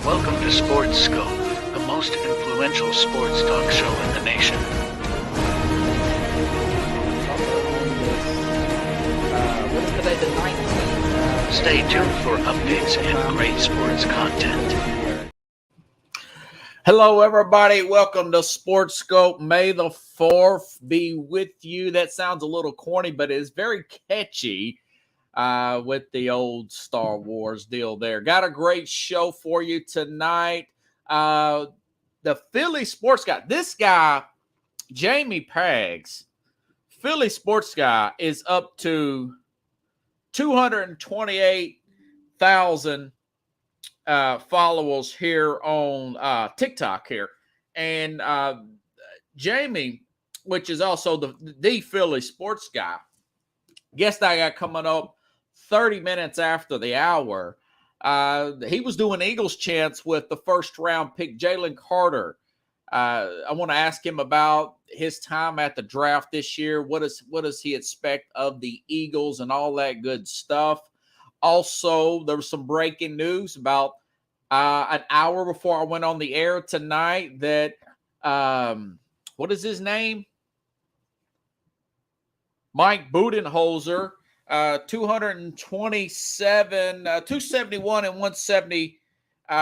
Welcome to Sports Scope, the most influential sports talk show in the nation. What is today, the 19th? Stay tuned for updates and great sports content. Hello, everybody. Welcome to Sports Scope. May the 4th be with you. That sounds a little corny, but it's very catchy with the old Star Wars deal there. Got a great show for you tonight. The Philly sports guy. This guy, Jamie Paggs, Philly sports guy, is up to 228,000 followers here on TikTok here. And Jamie, which is also the Philly sports guy, guest I got coming up 30 minutes after the hour. He was doing Eagles chants with the first round pick, Jalen Carter. I want to ask him about his time at the draft this year. What does he expect of the Eagles and all that good stuff? Also, there was some breaking news about an hour before I went on the air tonight that, what is his name? Mike Budenholzer, 271 and 170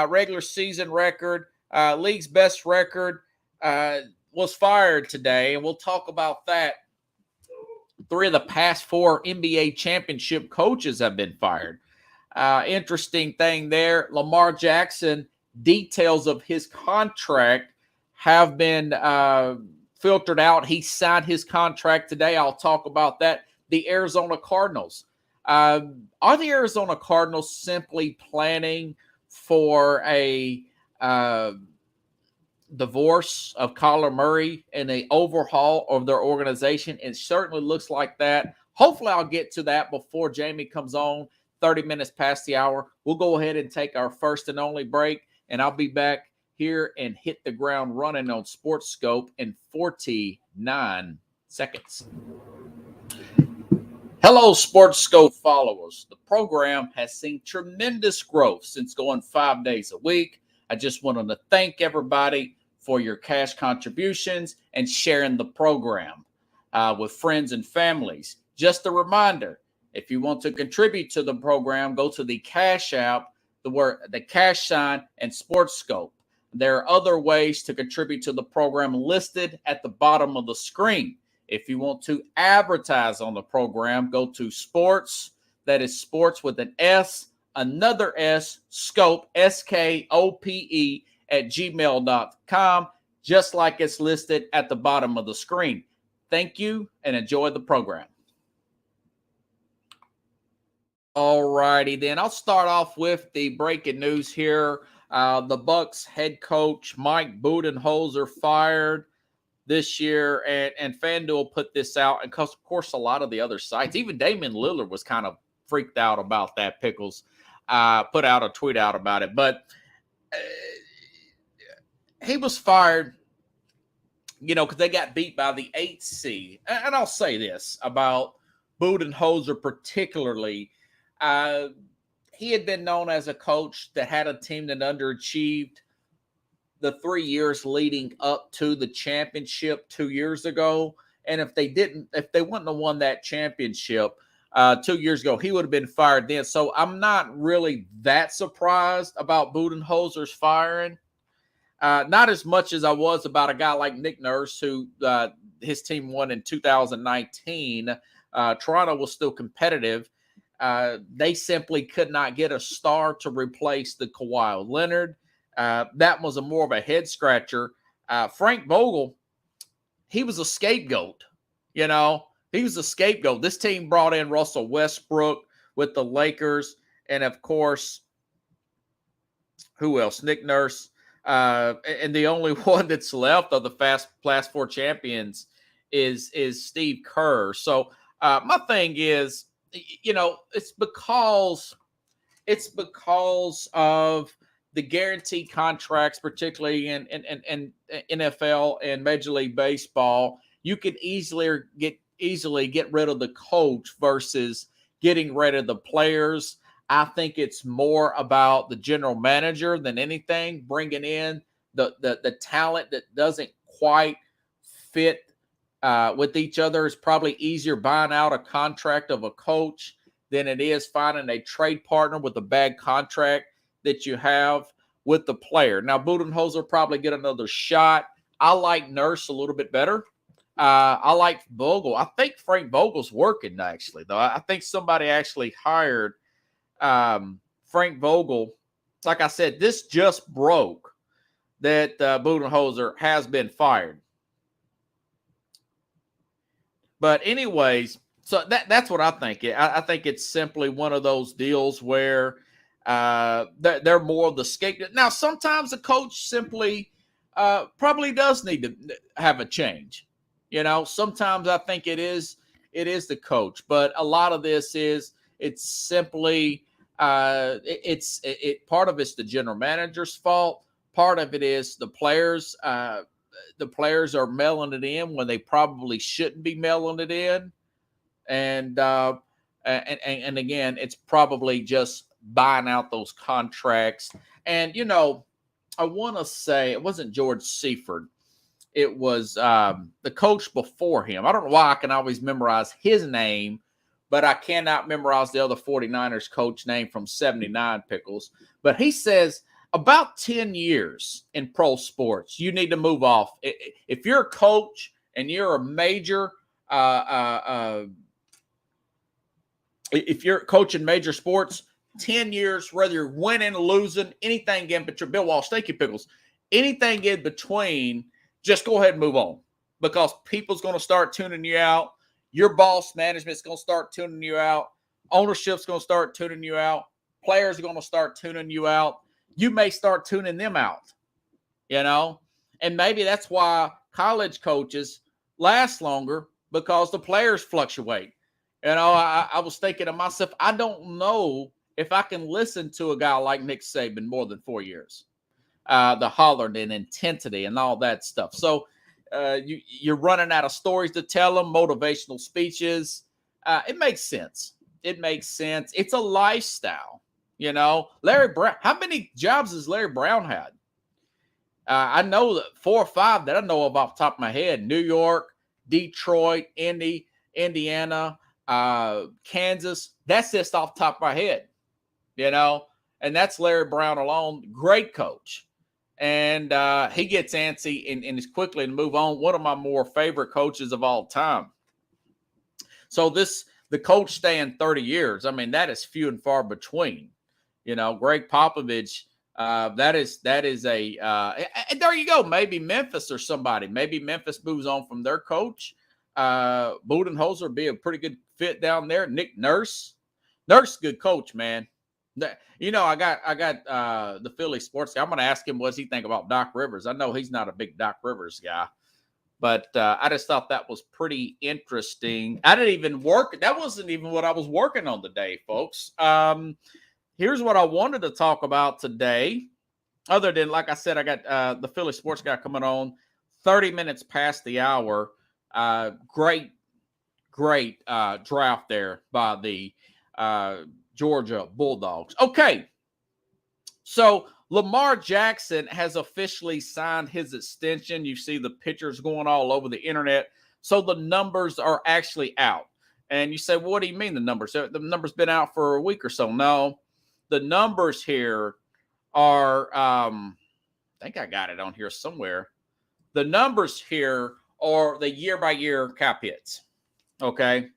regular season record, league's best record, was fired today. And we'll talk about that. 3 of the past 4 NBA championship coaches have been fired. Interesting thing there. Lamar Jackson, details of his contract have been filtered out. He signed his contract today. I'll talk about that. The Arizona Cardinals. Are the Arizona Cardinals simply planning for a divorce of Kyler Murray and an overhaul of their organization? It certainly looks like that. Hopefully I'll get to that before Jamie comes on 30 minutes past the hour. We'll go ahead and take our first and only break, and I'll be back here and hit the ground running on Sports Scope in 49 seconds. Hello, Sports Scope followers. The program has seen tremendous growth since going 5 days a week. I just wanted to thank everybody for your cash contributions and sharing the program with friends and families. Just a reminder, if you want to contribute to the program, go to the Cash App, the cash sign, and Sports Scope. There are other ways to contribute to the program listed at the bottom of the screen. If you want to advertise on the program, go to sports, that is sports with an S, another S, scope, SKOPE, at gmail.com, just like it's listed at the bottom of the screen. Thank you and enjoy the program. All righty, then I'll start off with the breaking news here. The Bucs head coach Mike Budenholzer fired this year, and FanDuel put this out, and of course a lot of the other sites, even Damian Lillard was kind of freaked out about that. Pickles put out a tweet out about it, but he was fired, because they got beat by the 8th seed. And I'll say this about Budenholzer particularly. He had been known as a coach that had a team that underachieved the 3 years leading up to the championship 2 years ago. And if they wouldn't have won that championship 2 years ago, he would have been fired then. So I'm not really that surprised about Budenholzer's firing. Not as much as I was about a guy like Nick Nurse, who his team won in 2019. Toronto was still competitive. They simply could not get a star to replace the Kawhi Leonard. That was more of a head scratcher. Frank Vogel, he was a scapegoat. He was a scapegoat. This team brought in Russell Westbrook with the Lakers, and of course, who else? Nick Nurse. And the only one that's left of the last 4 champions is Steve Kerr. So my thing is, it's because of the guaranteed contracts, particularly in NFL and Major League Baseball. You could easily get rid of the coach versus getting rid of the players. I think it's more about the general manager than anything, bringing in the talent that doesn't quite fit with each other. Is probably easier buying out a contract of a coach than it is finding a trade partner with a bad contract that you have with the player. Now, Budenholzer probably get another shot. I like Nurse a little bit better. I like Vogel. I think Frank Vogel's working, actually, though. I think somebody actually hired Frank Vogel. Like I said, this just broke that Budenholzer has been fired. But anyways, so that's what I think. I think it's simply one of those deals where they're more of the scapegoat. Now, sometimes the coach simply probably does need to have a change. You know, sometimes I think it is the coach, but a lot of this is it's simply part of it's the general manager's fault. Part of it is the players. The players are mailing it in when they probably shouldn't be mailing it in, and again, it's probably just buying out those contracts. And you know, I want to say it wasn't George Seifert. It was the coach before him. I don't know why I can always memorize his name, but I cannot memorize the other 49ers coach name from 79 Pickles. But he says about 10 years in pro sports, you need to move off. If you're a coach and you're a major, if you're coaching major sports, 10 years, whether you're winning, losing, anything in between, Bill Walsh, thank you, Pickles, anything in between, just go ahead and move on, because people's going to start tuning you out. Your boss management's going to start tuning you out. Ownership's going to start tuning you out. Players are going to start tuning you out. You may start tuning them out, you know, and maybe that's why college coaches last longer, because the players fluctuate. You know, I was thinking to myself, I don't know if I can listen to a guy like Nick Saban more than 4 years. The hollering and intensity and all that stuff. So you're running out of stories to tell them, motivational speeches. It makes sense. It makes sense. It's a lifestyle, you know. Larry Brown, how many jobs has Larry Brown had? I know that 4 or 5 that I know of off the top of my head: New York, Detroit, Indiana, Kansas. That's just off the top of my head, you know. And that's Larry Brown alone. Great coach. And he gets antsy and is quickly to move on. One of my more favorite coaches of all time. So the coach staying 30 years, I mean, that is few and far between. You know, Greg Popovich, that is and there you go. Maybe Memphis or somebody. Maybe Memphis moves on from their coach. Budenholzer would be a pretty good fit down there. Nick Nurse. Nurse, good coach, man. You know, I got the Philly sports guy. I'm going to ask him what does he think about Doc Rivers. I know he's not a big Doc Rivers guy, but I just thought that was pretty interesting. I didn't even work. That wasn't even what I was working on today, folks. Here's what I wanted to talk about today. Other than, like I said, I got the Philly sports guy coming on 30 minutes past the hour. Great draft there by the Georgia Bulldogs. Okay, so Lamar Jackson has officially signed his extension. You see the pictures going all over the internet. So the numbers are actually out. And you say, well, what do you mean the numbers? The numbers been out for a week or so. No, the numbers here are, I think I got it on here somewhere. The numbers here are the year-by-year cap hits. Okay.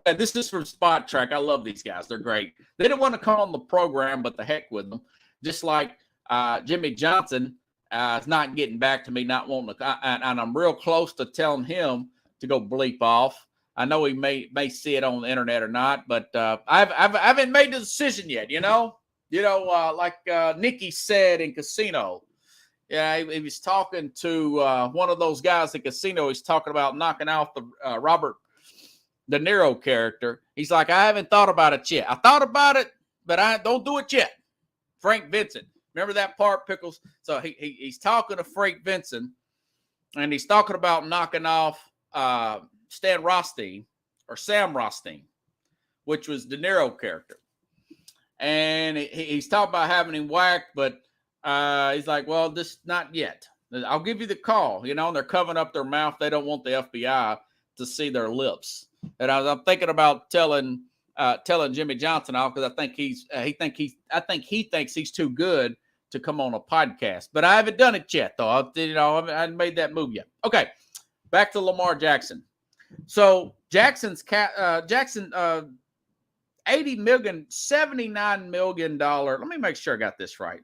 And this is from Spot Track. I love these guys. They're great. They didn't want to come on the program, but the heck with them. Just like Jimmy Johnson is not getting back to me, not wanting to. And I'm real close to telling him to go bleep off. I know he may see it on the internet or not, but I haven't made the decision yet. You know, like Nikki said in Casino. Yeah, he was talking to one of those guys in Casino. He's talking about knocking out the Robert De Niro character. He's like, I haven't thought about it yet. I thought about it, but I don't do it yet. Frank Vincent. Remember that part, Pickles? So he's talking to Frank Vincent, and he's talking about knocking off Sam Rothstein, which was De Niro character. and he's talking about having him whacked, but he's like, well, this not yet. I'll give you the call. You know, and they're covering up their mouth. They don't want the FBI to see their lips. And I'm thinking about telling Jimmy Johnson off because I think I think he thinks he's too good to come on a podcast. But I haven't done it yet, though. I haven't made that move yet. Okay, back to Lamar Jackson. So Jackson, $80 million, $79 million. Let me make sure I got this right.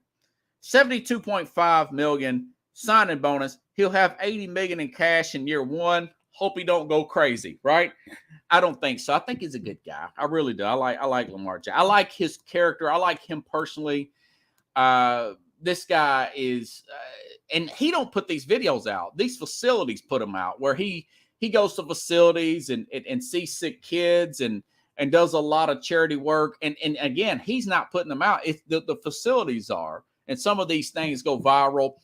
$72.5 million signing bonus. He'll have $80 million in cash in year one. Hope he don't go crazy, right? I don't think so. I think he's a good guy. I really do. I like Lamar Jackson. I like his character. I like him personally. This guy is, and he don't put these videos out. These facilities put them out where he goes to facilities and sees sick kids and does a lot of charity work. And again, he's not putting them out. It's the facilities are, and some of these things go viral,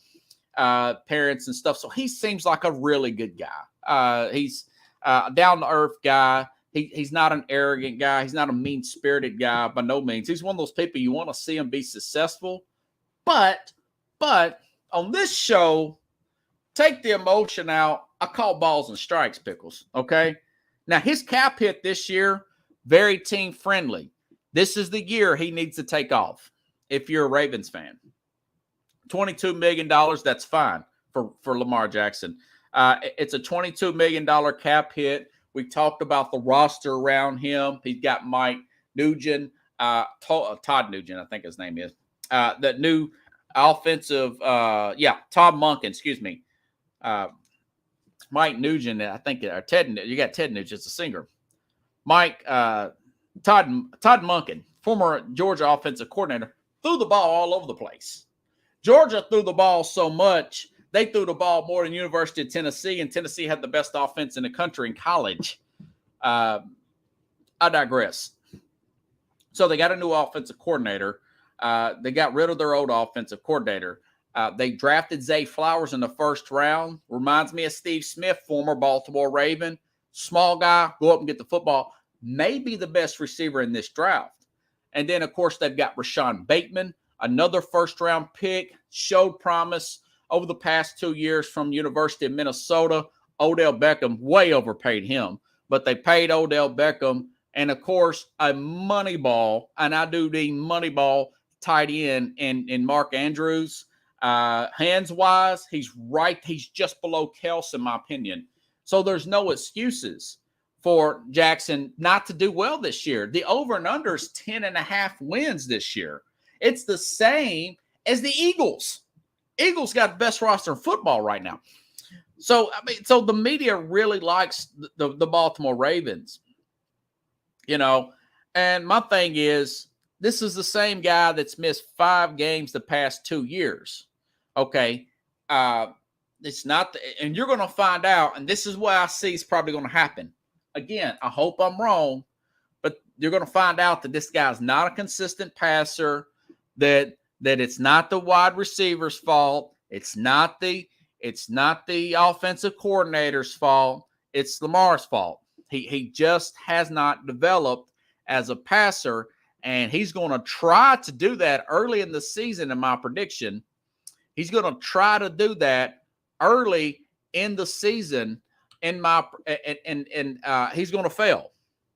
parents and stuff. So he seems like a really good guy. He's a down-to-earth guy. He's not an arrogant guy. He's not a mean-spirited guy by no means. He's one of those people you want to see him be successful. But on this show, take the emotion out. I call balls and strikes, Pickles, okay? Now, his cap hit this year, very team-friendly. This is the year he needs to take off if you're a Ravens fan. $22 million, that's fine for Lamar Jackson. It's a $22 million cap hit. We talked about the roster around him. He's got Mike Nugent, Todd Nugent, I think his name is. That new offensive, Todd Monken, excuse me. Mike Nugent, I think, or Ted, you got Ted Nugent, the singer. Todd Monken, former Georgia offensive coordinator, threw the ball all over the place. Georgia threw the ball so much, they threw the ball more than University of Tennessee, and Tennessee had the best offense in the country in college. I digress. So they got a new offensive coordinator. They got rid of their old offensive coordinator. They drafted Zay Flowers in the first round. Reminds me of Steve Smith, former Baltimore Raven. Small guy, go up and get the football. Maybe the best receiver in this draft. And then, of course, they've got Rashawn Bateman, another first-round pick, showed promise over the past 2 years from University of Minnesota. Odell Beckham way overpaid him, but they paid Odell Beckham. And, of course, a money ball, and I do mean money ball tight end in Mark Andrews. Hands-wise, he's just below Kels, in my opinion. So there's no excuses for Jackson not to do well this year. The over and under is 10.5 wins this year. It's the same as the Eagles. Eagles got the best roster in football right now. So, so the media really likes the Baltimore Ravens, you know. And my thing is, this is the same guy that's missed 5 games the past 2 years. Okay. It's not, and you're going to find out, and this is what I see is probably going to happen. Again, I hope I'm wrong, but you're going to find out that this guy's not a consistent passer, that it's not the wide receiver's fault. It's not the offensive coordinator's fault. It's Lamar's fault. He just has not developed as a passer, and he's going to try to do that early in the season, in my prediction. He's going to try to do that early in the season, he's going to fail.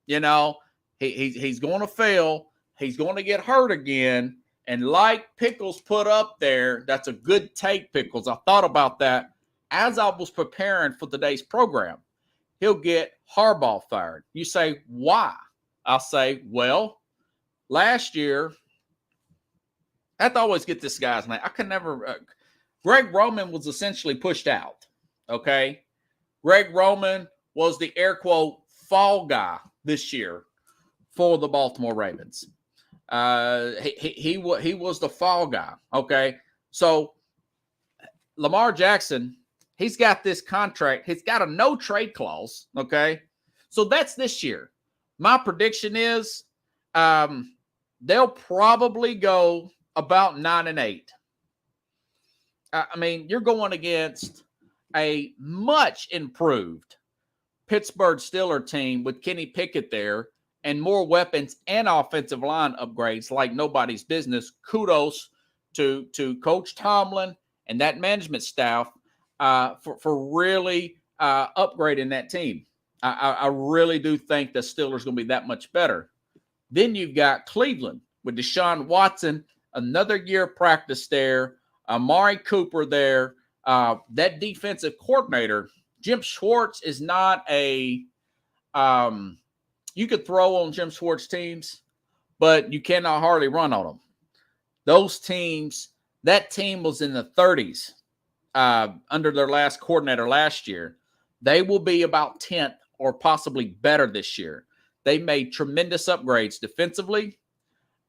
You know, he's going to fail. He's going to get hurt again. And like Pickles put up there, that's a good take, Pickles. I thought about that as I was preparing for today's program. He'll get Harbaugh fired. You say, why? I'll say, well, last year, I have to always get this guy's name. I can never. Greg Roman was essentially pushed out. Okay, Greg Roman was the air quote fall guy this year for the Baltimore Ravens. He was the fall guy. Okay, so Lamar Jackson, he's got this contract. He's got a no trade clause. Okay, so that's this year. My prediction is, they'll probably go about 9-8. I mean, you're going against a much improved Pittsburgh Steelers team with Kenny Pickett there and more weapons and offensive line upgrades like nobody's business. Kudos to Coach Tomlin and that management staff for really upgrading that team. I really do think the Steelers are going to be that much better. Then you've got Cleveland with Deshaun Watson, another year of practice there. Amari Cooper there. That defensive coordinator, Jim Schwartz, is not a you could throw on Jim Schwartz teams, but you cannot hardly run on them. Those teams, that team was in the 30s under their last coordinator last year. They will be about 10th or possibly better this year. They made tremendous upgrades defensively,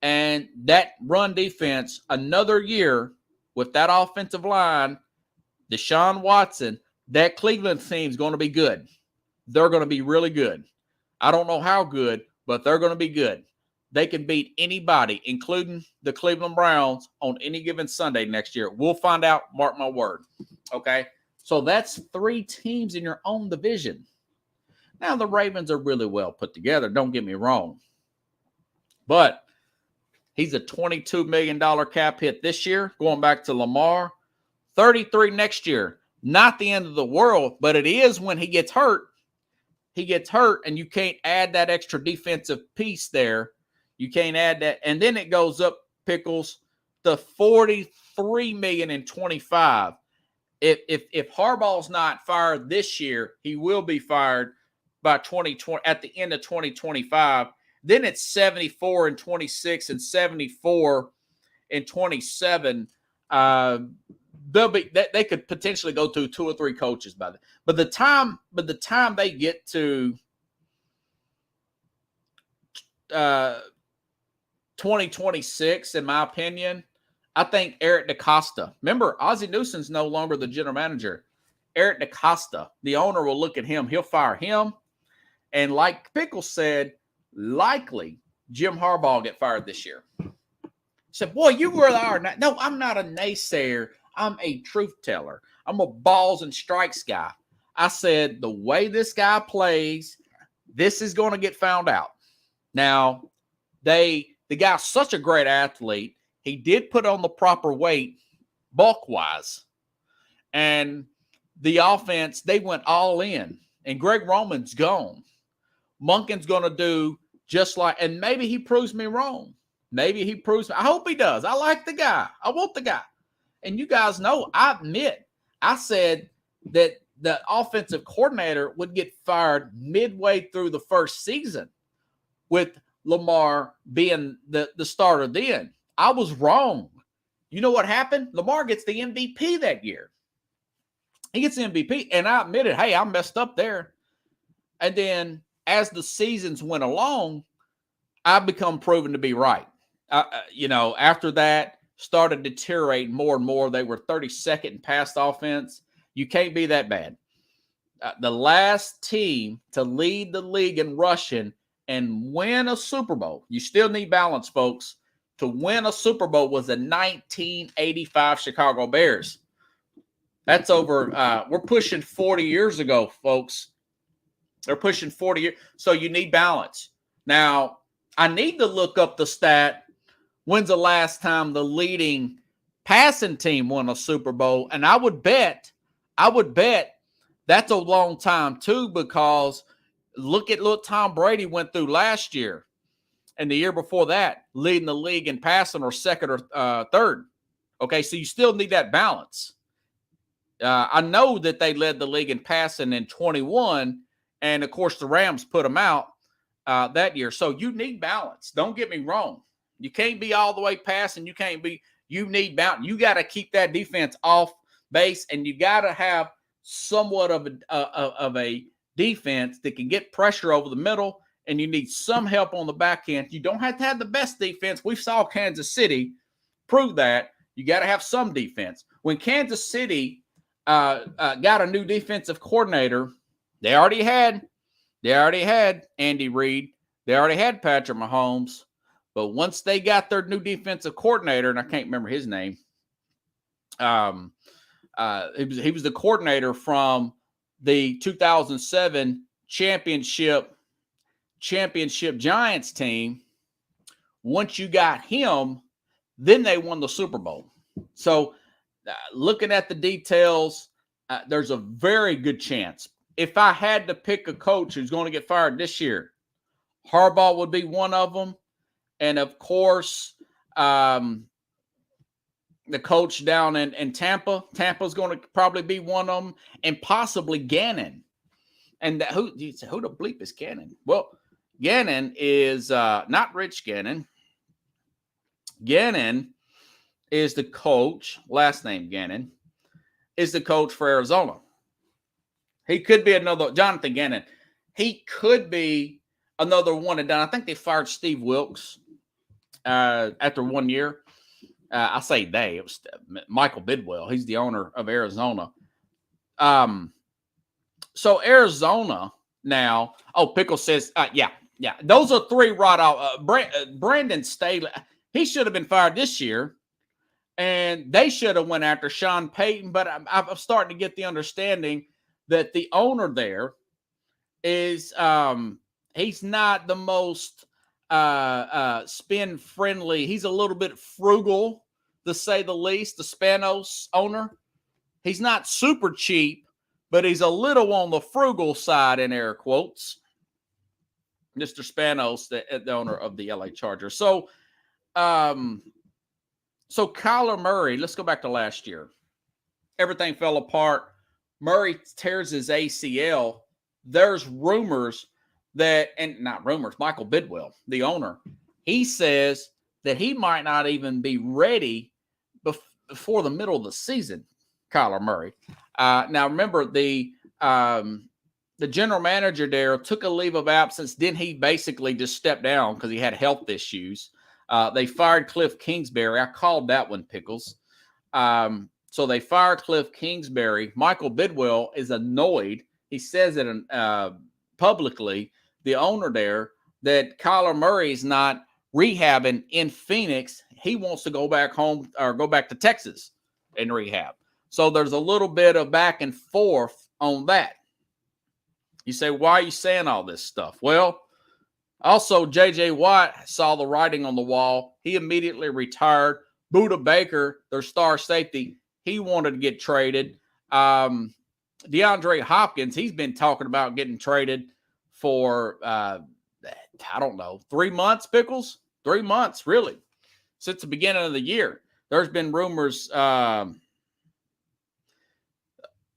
and that run defense, another year with that offensive line, Deshaun Watson, that Cleveland team is going to be good. They're going to be really good. I don't know how good, but they're going to be good. They can beat anybody, including the Cleveland Browns, on any given Sunday next year. We'll find out. Mark my word. Okay? So that's 3 teams in your own division. Now, the Ravens are really well put together. Don't get me wrong. But he's a $22 million cap hit this year, going back to Lamar. 33 next year. Not the end of the world, but it is when he gets hurt. He gets hurt, and you can't add that extra defensive piece there. You can't add that. And then it goes up, Pickles, to $43 million in 25. If Harbaugh's not fired this year, he will be fired by 2020 at the end of 2025. Then it's 74 and 26 and 74 and 27. They could potentially go through 2 or 3 coaches by then. But the time they get to 2026, in my opinion, I think Eric DeCosta. Remember, Ozzie Newsom's no longer the general manager. Eric DeCosta, the owner, will look at him. He'll fire him. And like Pickles said, likely Jim Harbaugh will get fired this year. He said, boy, you really are. No, I'm not a naysayer. I'm a truth teller. I'm a balls and strikes guy. I said, the way this guy plays, this is going to get found out. Now, the guy's such a great athlete. He did put on the proper weight bulk-wise. And the offense, they went all in. And Greg Roman's gone. Monken's going to do just like, and maybe he proves me wrong. Maybe he proves me. I hope he does. I like the guy. I want the guy. And you guys know, I admit, I said that the offensive coordinator would get fired midway through the first season with Lamar being the starter then. I was wrong. You know what happened? Lamar gets the MVP that year. He gets the MVP, and I admitted, hey, I messed up there. And then as the seasons went along, I've become proven to be right. After that, started deteriorating more and more. They were 32nd in pass offense. You can't be that bad. The last team to lead the league in rushing and win a Super Bowl, you still need balance, folks, to win a Super Bowl was the 1985 Chicago Bears. That's over, we're pushing 40 years ago, folks. They're pushing 40 years. So you need balance. Now, I need to look up the stat. When's the last time the leading passing team won a Super Bowl? And I would bet that's a long time too, because look at what Tom Brady went through last year and the year before that, leading the league in passing or second or third. Okay, so you still need that balance. I know that they led the league in passing in 21, and of course the Rams put them out that year. So you need balance. Don't get me wrong. You can't be all the way passing. You need balance. You got to keep that defense off base, and you got to have somewhat of a defense that can get pressure over the middle, and you need some help on the back end. You don't have to have the best defense. We saw Kansas City prove that. You got to have some defense. When Kansas City got a new defensive coordinator, they already had Andy Reid. They already had Patrick Mahomes. But once they got their new defensive coordinator, and I can't remember his name, he was the coordinator from the 2007 championship championship Giants team, once you got him, then they won the Super Bowl. So looking at the details, there's a very good chance. If I had to pick a coach who's going to get fired this year, Harbaugh would be one of them. And, of course, the coach down in Tampa. Tampa's going to probably be one of them, and possibly Gannon. And who the bleep is Gannon? Well, Gannon is not Rich Gannon. Gannon is the coach, last name Gannon, is the coach for Arizona. He could be another, Jonathan Gannon. He could be another one and done. I think they fired Steve Wilkes after 1 year. I say they, it was Michael Bidwell. He's the owner of Arizona. So Arizona now, Pickle says, yeah. Those are three right off. Brandon Staley, he should have been fired this year. And they should have went after Sean Payton, but I'm starting to get the understanding that the owner there is he's not the most spin friendly. He's a little bit frugal, to say the least. The Spanos owner, he's not super cheap, but he's a little on the frugal side, in air quotes. Mr. Spanos, the owner of the LA Chargers. So Kyler Murray, let's go back to last year. Everything fell apart. Murray tears his ACL. There's rumors that, and not rumors, Michael Bidwell, the owner, he says that he might not even be ready before the middle of the season, Kyler Murray. Now, remember, the general manager there took a leave of absence. Then he basically just stepped down because he had health issues. They fired Cliff Kingsbury. I called that one, Pickles. So they fired Cliff Kingsbury. Michael Bidwell is annoyed. He says it publicly, the owner there, that Kyler Murray is not rehabbing in Phoenix. He wants to go back home or go back to Texas and rehab. So there's a little bit of back and forth on that. You say, why are you saying all this stuff? Well, also, J.J. Watt saw the writing on the wall. He immediately retired. Budda Baker, their star safety, he wanted to get traded. DeAndre Hopkins, he's been talking about getting traded for, 3 months, Pickles? 3 months, really, since the beginning of the year. There's been rumors.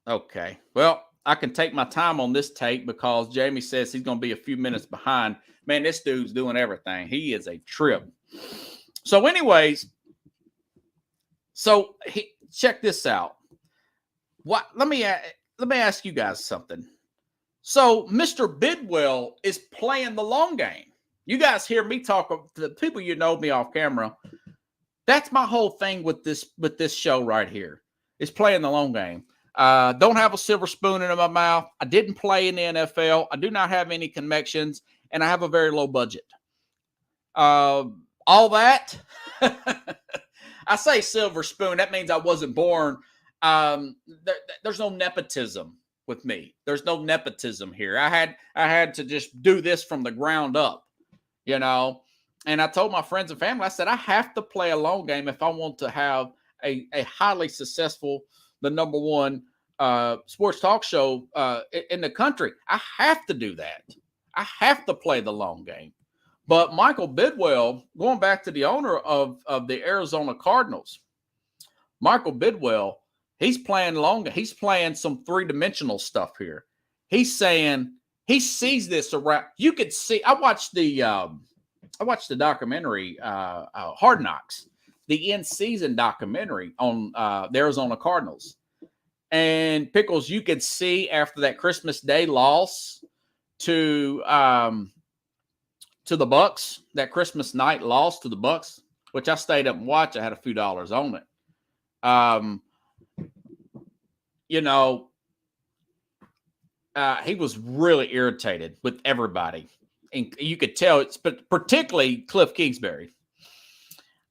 Okay, well, I can take my time on this tape because Jamie says he's going to be a few minutes behind. Man, this dude's doing everything. He is a trip. So anyways, check this out. Let me ask you guys something. So Mr. Bidwell is playing the long game. You guys hear me talk to the people you know me off camera. That's my whole thing with this show right here. Is playing the long game. Don't have a silver spoon in my mouth. I didn't play in the NFL. I do not have any connections, and I have a very low budget. All that, I say silver spoon. That means I wasn't born. There's no nepotism with me. There's no nepotism here. I had to just do this from the ground up, you know. And I told my friends and family, I said, I have to play a long game if I want to have a highly successful, the number one sports talk show in the country. I have to do that. I have to play the long game. But Michael Bidwell, going back to the owner of the Arizona Cardinals, Michael Bidwell, he's playing long. He's playing some three-dimensional stuff here. He's saying he sees this around. You could see. I watched the documentary Hard Knocks, the in-season documentary on the Arizona Cardinals. And Pickles, you could see after that Christmas Day loss to the Bucks, that Christmas night loss to the Bucks, which I stayed up and watched. I had a few dollars on it. He was really irritated with everybody. And you could tell it's particularly Cliff Kingsbury.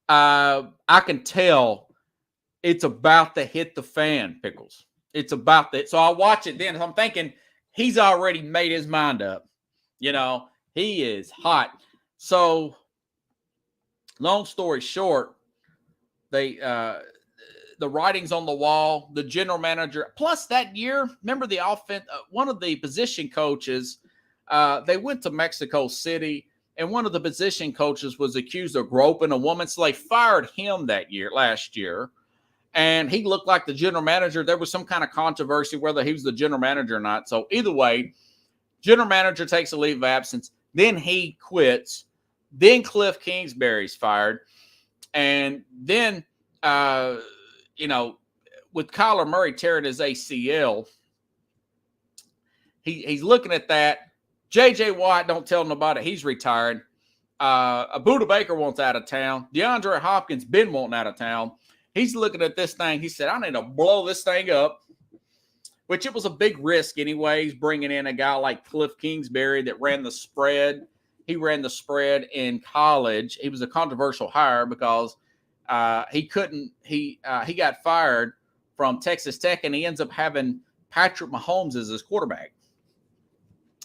I can tell it's about to hit the fan, Pickles. It's about that. So I watch it then. I'm thinking he's already made his mind up. You know, He is hot. So, long story short, they the writing's on the wall. The general manager, plus that year, remember the offense. One of the position coaches, they went to Mexico City, and one of the position coaches was accused of groping a woman. So they fired him last year, and he looked like the general manager. There was some kind of controversy whether he was the general manager or not. So either way, general manager takes a leave of absence. Then he quits. Then Cliff Kingsbury's fired, and then with Kyler Murray tearing his ACL, he's looking at that. J.J. Watt, don't tell nobody, he's retired. Buda Baker wants out of town. DeAndre Hopkins been wanting out of town. He's looking at this thing. He said, I need to blow this thing up, which it was a big risk anyways, bringing in a guy like Cliff Kingsbury that ran the spread. He ran the spread in college. He was a controversial hire because he got fired from Texas Tech, and he ends up having Patrick Mahomes as his quarterback.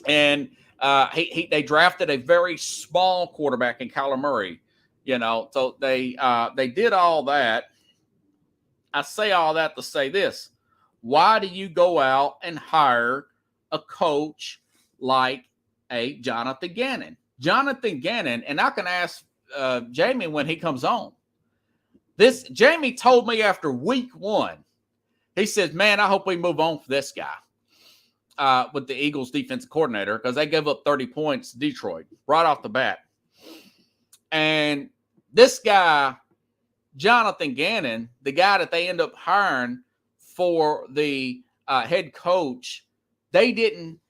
And they drafted a very small quarterback in Kyler Murray, So they did all that. I say all that to say this: why do you go out and hire a coach like a Jonathan Gannon? Jonathan Gannon, and I can ask Jamie when he comes on. Jamie told me after week 1, he says, man, I hope we move on for this guy with the Eagles defensive coordinator, because they gave up 30 points to Detroit right off the bat. And this guy, Jonathan Gannon, the guy that they end up hiring for the head coach, they didn't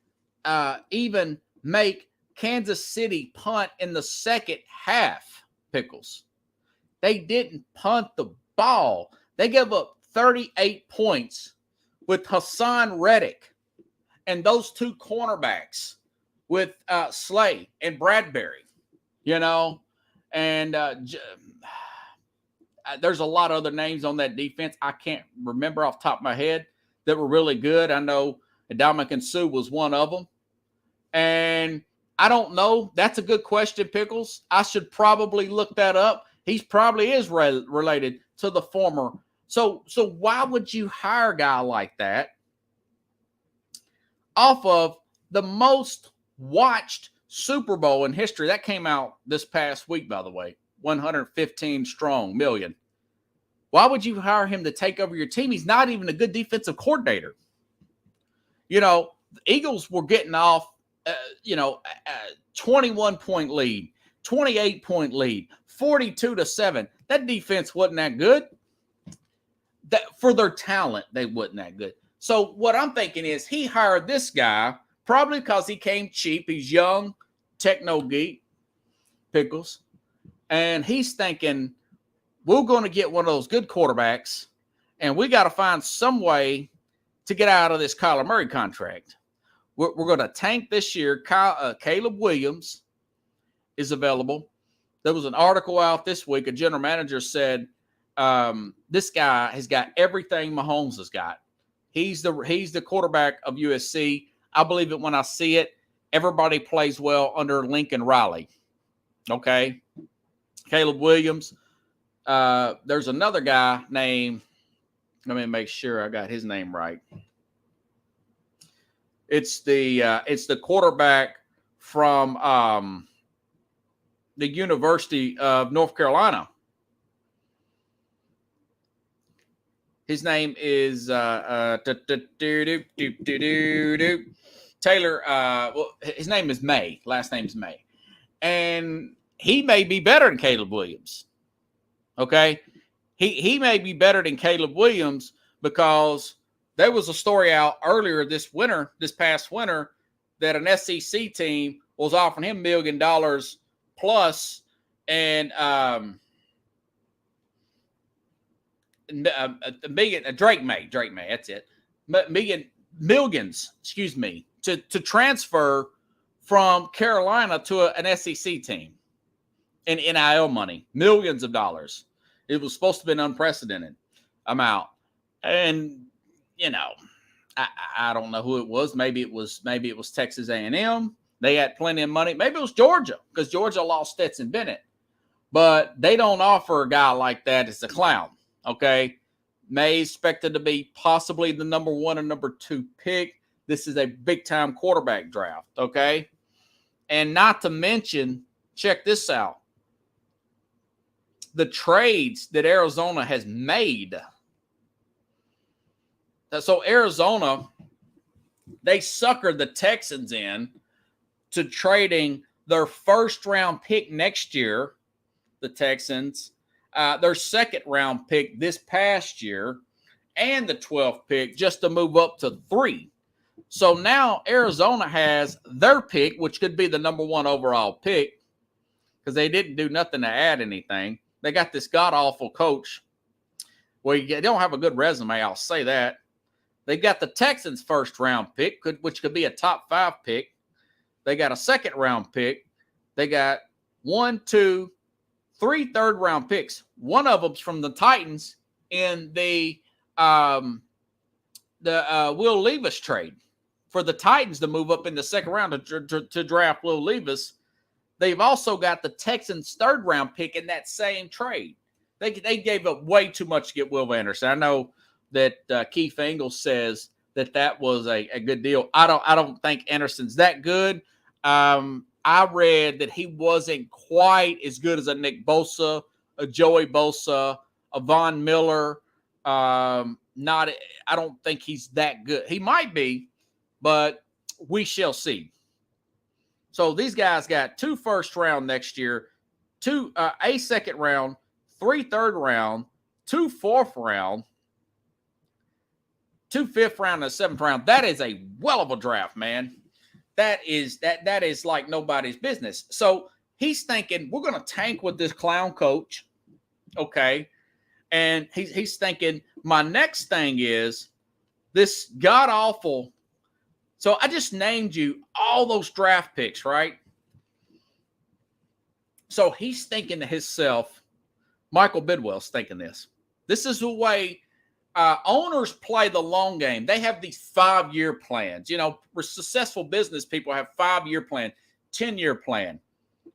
even make Kansas City punt in the second half, Pickles. They didn't punt the ball. They gave up 38 points with Hassan Reddick and those two cornerbacks with Slay and Bradbury, and there's a lot of other names on that defense I can't remember off the top of my head that were really good. I know Ndamukong Suh was one of them. And I don't know. That's a good question, Pickles. I should probably look that up. He probably is related to the former. So why would you hire a guy like that off of the most watched Super Bowl in history? That came out this past week, by the way, 115 strong million. Why would you hire him to take over your team? He's not even a good defensive coordinator. The Eagles were getting off 21-point lead, 28-point lead, 42-7. That defense wasn't that good. That for their talent, they wasn't that good. So what I'm thinking is he hired this guy probably because he came cheap. He's young, techno geek, Pickles. And he's thinking, we're going to get one of those good quarterbacks, and we got to find some way to get out of this Kyler Murray contract. We're going to tank this year. Caleb Williams is available. There was an article out this week. A general manager said this guy has got everything Mahomes has got. He's the quarterback of USC. I believe it when I see it. Everybody plays well under Lincoln Riley. Okay. Caleb Williams. There's another guy named, let me make sure I got his name right. It's the quarterback from the University of North Carolina. His name is Taylor. Well, his name is May. Last name is May, and he may be better than Caleb Williams. Okay, he may be better than Caleb Williams because there was a story out earlier this past winter, that an SEC team was offering him $1 million plus, and Drake May, that's it, millions, to transfer from Carolina to an SEC team in NIL money, millions of dollars. It was supposed to be an unprecedented amount, and I don't know who it was. Maybe it was Texas A&M. They had plenty of money. Maybe it was Georgia because Georgia lost Stetson Bennett. But they don't offer a guy like that as a clown, okay? May expected to be possibly the number 1 or number 2 pick. This is a big-time quarterback draft, okay? And not to mention, check this out, the trades that Arizona has made. So Arizona, they suckered the Texans in to trading their first-round pick next year, the Texans, their second-round pick this past year, and the 12th pick just to move up to 3. So now Arizona has their pick, which could be the number 1 overall pick, because they didn't do nothing to add anything. They got this god-awful coach. Well, they don't have a good resume, I'll say that. They got the Texans' first-round pick, which could be a top 5 pick. They got a second-round pick. They got 1, 2, 3 third-round picks. One of them's from the Titans in the Will Levis trade. For the Titans to move up in the second round to draft Will Levis, they've also got the Texans' third-round pick in that same trade. They gave up way too much to get Will Anderson. I know that Keith Ingles says that was a good deal. I don't think Anderson's that good. I read that he wasn't quite as good as a Nick Bosa, a Joey Bosa, a Von Miller. I don't think he's that good. He might be, but we shall see. So these guys got 2 first round next year, a second round, 3 third round, 2 fourth round, 2 fifth round, and a 7th round. That is a well of a draft, man. That is like nobody's business. So he's thinking, we're going to tank with this clown coach. Okay. And he's thinking, my next thing is this god-awful. So I just named you all those draft picks, right? So he's thinking to himself, Michael Bidwell's thinking this. This is the way owners play the long game. They have these 5-year plans. You know, successful business people have 5-year plan, 10-year plan.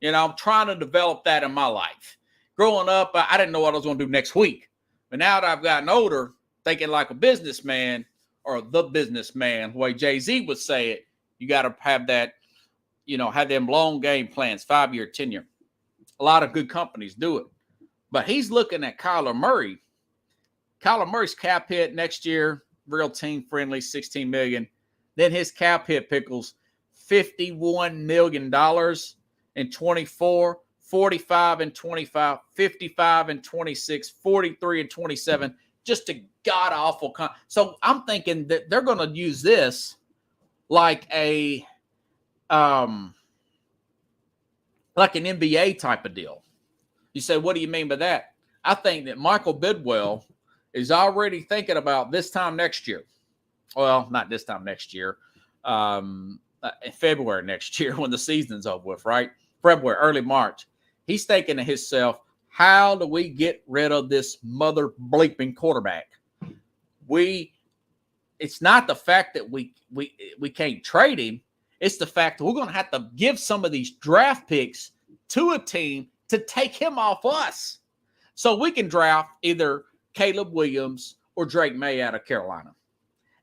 You know, I'm trying to develop that in my life. Growing up, I didn't know what I was going to do next week. But now that I've gotten older, thinking like a businessman or the businessman, the way Jay-Z would say it, you got to have that, you know, have them long game plans, 5-year, 10-year. A lot of good companies do it. But he's looking at Kyler Murray. Kyler Murray's cap hit next year, real team friendly, $16 million. Then his cap hit pickles $51 million in 24, 45 and 25, 55 and 26, 43 and 27. Just a god awful. So I'm thinking that they're going to use this like an NBA type of deal. You say, what do you mean by that? I think that Michael Bidwell is already thinking about this time next year. Well, not this time next year. In February next year when the season's over with, right? February, early March. He's thinking to himself, how do we get rid of this mother bleeping quarterback? It's not the fact that we can't trade him. It's the fact that we're going to have to give some of these draft picks to a team to take him off us. So we can draft either Caleb Williams or Drake May out of Carolina.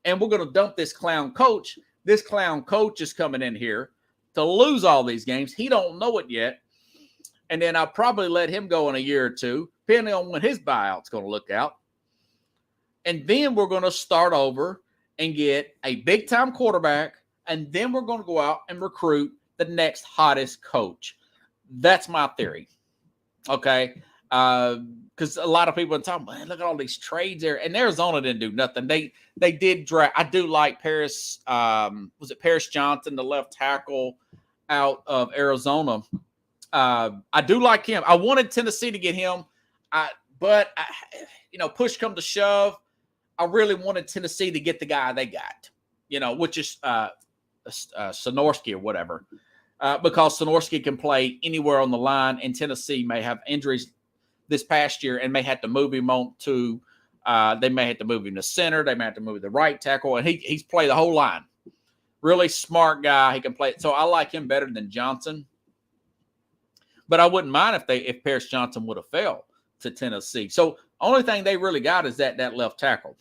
And we're going to dump this clown coach. This clown coach is coming in here to lose all these games. He don't know it yet. And then I'll probably let him go in a year or two, depending on when his buyout's going to look out. And then we're going to start over and get a big-time quarterback, and then we're going to go out and recruit the next hottest coach. That's my theory. Okay? Because a lot of people are talking, man, look at all these trades there. And Arizona didn't do nothing. They did draft. I do like Paris. Was it Paris Johnson, the left tackle out of Arizona? I do like him. I wanted Tennessee to get him, but push come to shove, I really wanted Tennessee to get the guy they got, which is Sonorsky or whatever, because Sonorsky can play anywhere on the line, and Tennessee may have injuries this past year and may have to move him on to. They may have to move him to center. They may have to move the right tackle, and he's played the whole line. Really smart guy. He can play it. So I like him better than Johnson. But I wouldn't mind if Paris Johnson would have fell to Tennessee. So only thing they really got is that left tackle.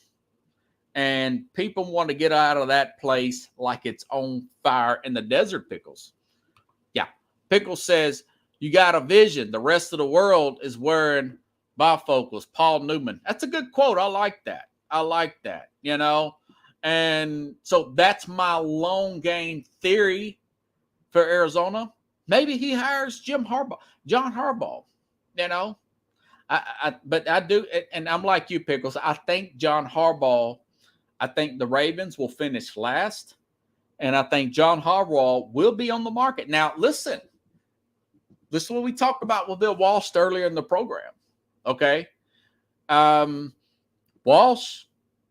And people want to get out of that place like it's on fire in the desert, Pickles. Yeah. Pickles says, you got a vision. The rest of the world is wearing bifocals. Paul Newman. That's a good quote. I like that. And so that's my long game theory for Arizona. Maybe he hires John Harbaugh, but I do, and I'm like you, Pickles. I think John Harbaugh, I think the Ravens will finish last, and I think John Harbaugh will be on the market. Now, listen, this is what we talked about with Bill Walsh earlier in the program, okay? Walsh,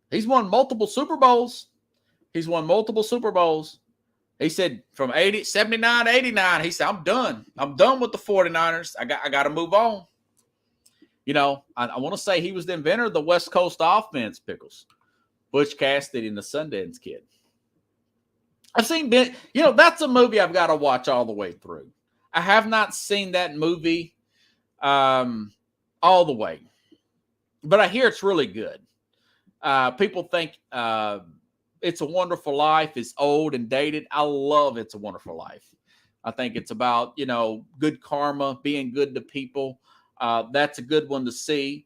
he's won multiple Super Bowls. He said from 79 to 89, he said, I'm done. I'm done with the 49ers. I got to move on. I want to say he was the inventor of the West Coast offense, Pickles. Butch Cassidy and the Sundance Kid. I've seen, that's a movie I've got to watch all the way through. I have not seen that movie all the way, but I hear it's really good. People think It's a Wonderful Life is old and dated. I love It's a Wonderful Life. I think it's about, good karma, being good to people. That's a good one to see.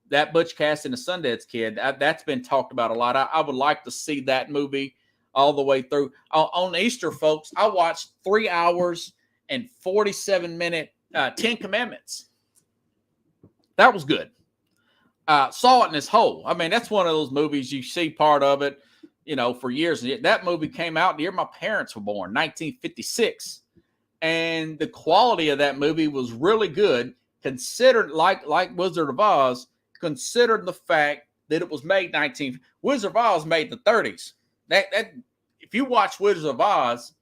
That Butch Cassidy and the Sundance Kid, that's been talked about a lot. I would like to see that movie all the way through. On Easter, folks, I watched 3 hours and 47-minute 10 Commandments. That was good. Saw it in its whole. I mean, that's one of those movies you see part of it, for years. That movie came out the year my parents were born, 1956. And the quality of that movie was really good, considered like Wizard of Oz, considered the fact that it was made Wizard of Oz made in the 30s. That if you watch Wizard of Oz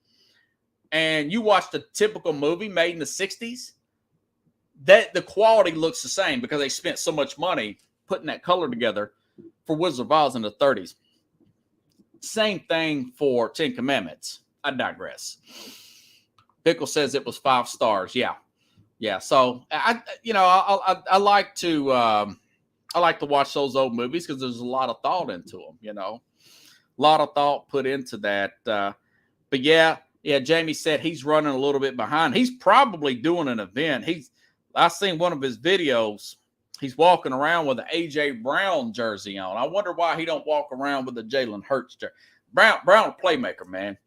and you watch the typical movie made in the 60s, that the quality looks the same because they spent so much money putting that color together for Wizard of Oz in the 30s. Same thing for 10 Commandments. I digress. Pickle says it was 5 stars. Yeah. So I like to watch those old movies because there's a lot of thought into them. A lot of thought put into that. But yeah. Jamie said he's running a little bit behind. He's probably doing an event. I seen one of his videos. He's walking around with an A.J. Brown jersey on. I wonder why he don't walk around with a Jalen Hurts jersey. Brown, a playmaker, man.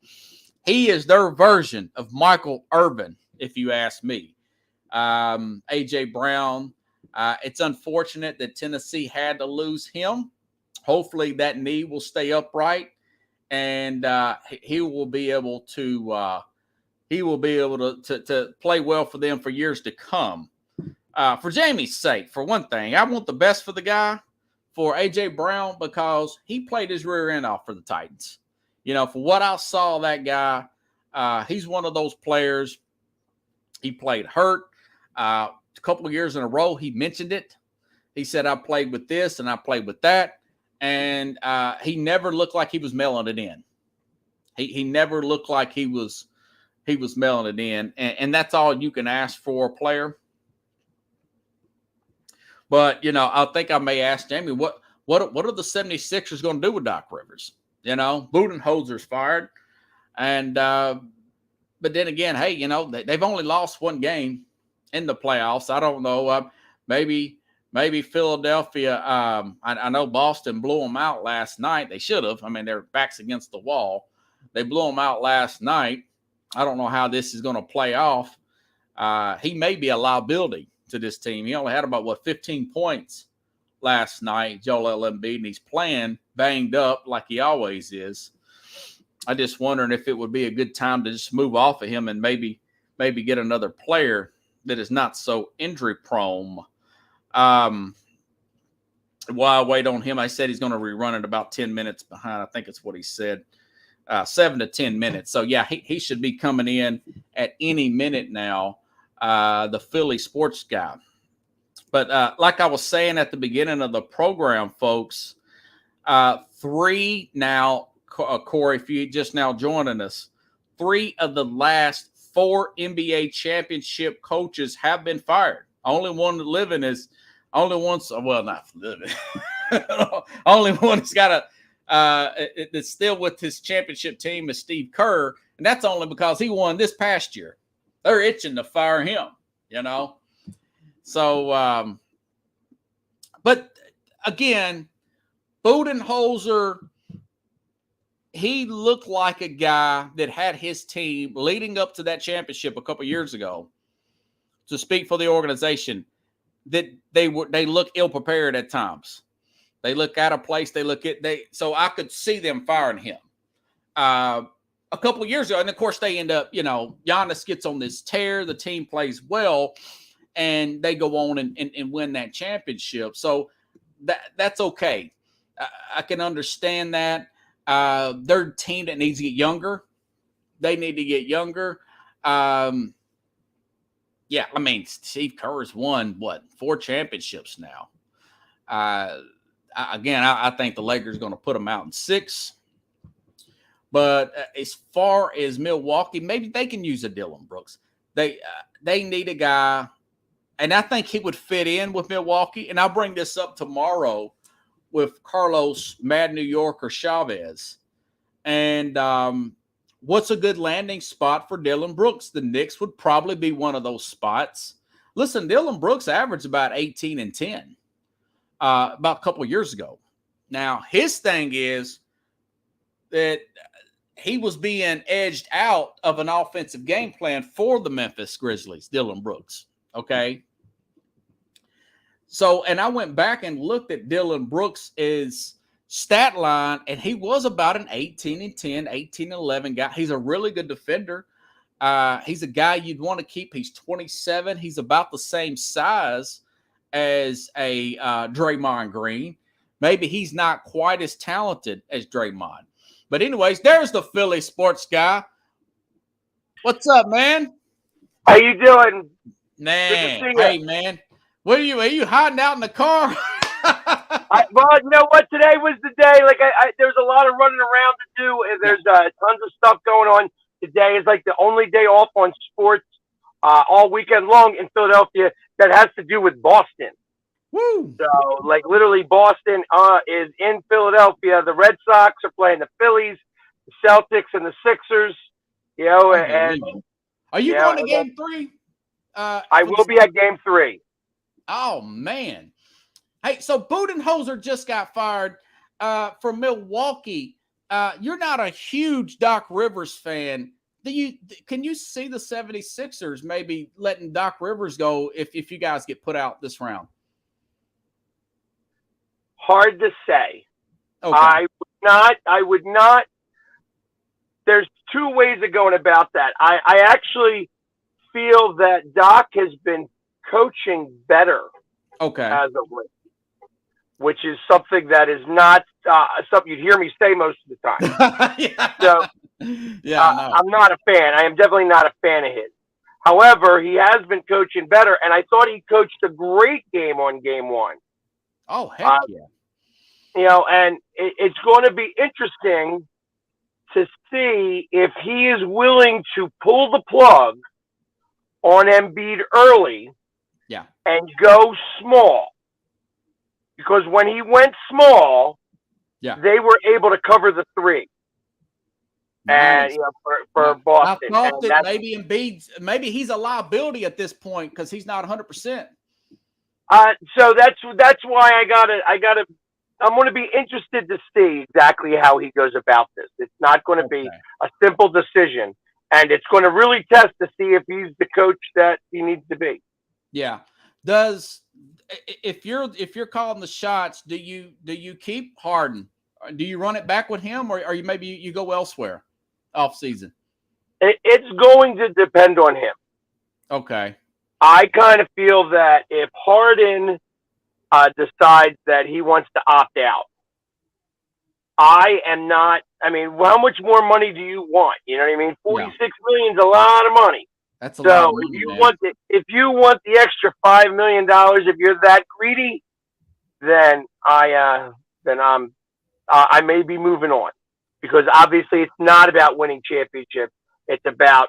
He is their version of Michael Irvin, if you ask me. A.J. Brown, it's unfortunate that Tennessee had to lose him. Hopefully that knee will stay upright, and he will be able to play well for them for years to come. For Jamie's sake, for one thing, I want the best for the guy, for A.J. Brown, because he played his rear end off for the Titans. For what I saw, that guy, he's one of those players. He played hurt a couple of years in a row. He mentioned it. He said, I played with this and I played with that. And he never looked like he was mailing it in. He never looked like he was mailing it in. And that's all you can ask for a player. But, I think I may ask Jamie, what are the 76ers going to do with Doc Rivers? Budenholzer's fired. And but then again, hey, they've only lost one game in the playoffs. I don't know. Maybe Philadelphia. I know Boston blew them out last night. They should have. I mean, their backs against the wall. They blew them out last night. I don't know how this is going to play off. He may be a liability to this team. He only had about 15 points last night, Joel Embiid, and he's playing banged up like he always is. I just wondering if it would be a good time to just move off of him and maybe get another player that is not so injury prone. While I wait on him, I said he's going to rerun it about 10 minutes behind. I think it's what he said, 7 to 10 minutes. So yeah, he should be coming in at any minute now. The Philly sports guy. But like I was saying at the beginning of the program, folks, 3 now Corey, if you just now joining us, 3 of the last 4 NBA championship coaches have been fired. Only one living is only one. Well, not living. Only one that's got that's still with his championship team is Steve Kerr, and that's only because he won this past year. They're itching to fire him, So, but again, Budenholzer, he looked like a guy that had his team leading up to that championship a couple years ago, to speak for the organization, that they look ill prepared at times. They look out of place. So I could see them firing him a couple of years ago. And of course they end up, Giannis gets on this tear. The team plays well and they go on and win that championship. So that's okay. I can understand that. They're a team that needs to get younger. They need to get younger. Yeah, I mean, Steve Kerr's won, 4 championships now. Again, I think the Lakers are going to put them out in 6. But as far as Milwaukee, maybe they can use a Dillon Brooks. They need a guy, and I think he would fit in with Milwaukee. And I'll bring this up tomorrow with Carlos Mad New Yorker Chavez. And what's a good landing spot for Dillon Brooks? The Knicks would probably be one of those spots. Listen, Dillon Brooks averaged about 18 and 10 about a couple of years ago. Now, his thing is that he was being edged out of an offensive game plan for the Memphis Grizzlies, Dillon Brooks. Okay. So, and I went back and looked at Dillon Brooks' stat line, and he was about an 18 and 10, 18 and 11 guy. He's a really good defender. He's a guy you'd want to keep. He's 27. He's about the same size as a Draymond Green. Maybe he's not quite as talented as Draymond. But anyways, there's the Philly sports guy. What's up, man? How you doing? Man, hey, man. What are you hiding out in the car? Well, you know what? Today was the day. Like, there's a lot of running around to do, and there's tons of stuff going on. Today is like the only day off on sports all weekend long in Philadelphia that has to do with Boston. Woo! So, like, literally, Boston is in Philadelphia. The Red Sox are playing the Phillies, the Celtics, and the Sixers. And are you going to Game 3? I will be at Game 3. Oh man! Hey, so Budenholzer just got fired from Milwaukee. You're not a huge Doc Rivers fan. Can you see the 76ers maybe letting Doc Rivers go if you guys get put out this round? Hard to say. Okay. I would not. There's 2 ways of going about that. I actually feel that Doc has been coaching better. Okay. As of late, which is something that is not something you'd hear me say most of the time. Yeah. So, I'm not a fan. I am definitely not a fan of his. However, he has been coaching better, and I thought he coached a great game on Game 1. Oh, heck yeah. And it's going to be interesting to see if he is willing to pull the plug on Embiid early. Yeah. And go small. Because when he went small, they were able to cover the 3. Nice. And for Boston. I thought that maybe Embiid, maybe he's a liability at this point because he's not 100%. So that's why I'm going to be interested to see exactly how he goes about this. It's not going to be a simple decision, and it's going to really test to see if he's the coach that he needs to be. Yeah. If you're calling the shots, do you keep Harden? Do you run it back with him, or are you go elsewhere off season? It's going to depend on him. Okay. I kind of feel that if Harden decides that he wants to opt out, I am not. I mean, how much more money do you want? You know what I mean? $46 million is a lot of money. That's a lot of money, if you want the extra $5 million, if you're that greedy, then I may be moving on. because obviously it's not about winning championships. It's about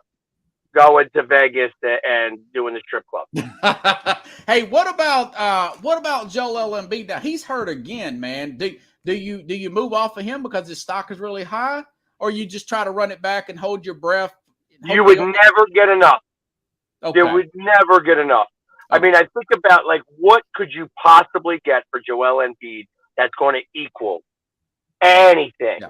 going to Vegas and doing the strip club. Hey, what about Joel Embiid? Now he's hurt again, man. Do you move off of him because his stock is really high, or you just try to run it back and hold your breath? You would never get enough. Okay. You would never get enough. I mean, I think about like what could you possibly get for Joel Embiid that's going to equal anything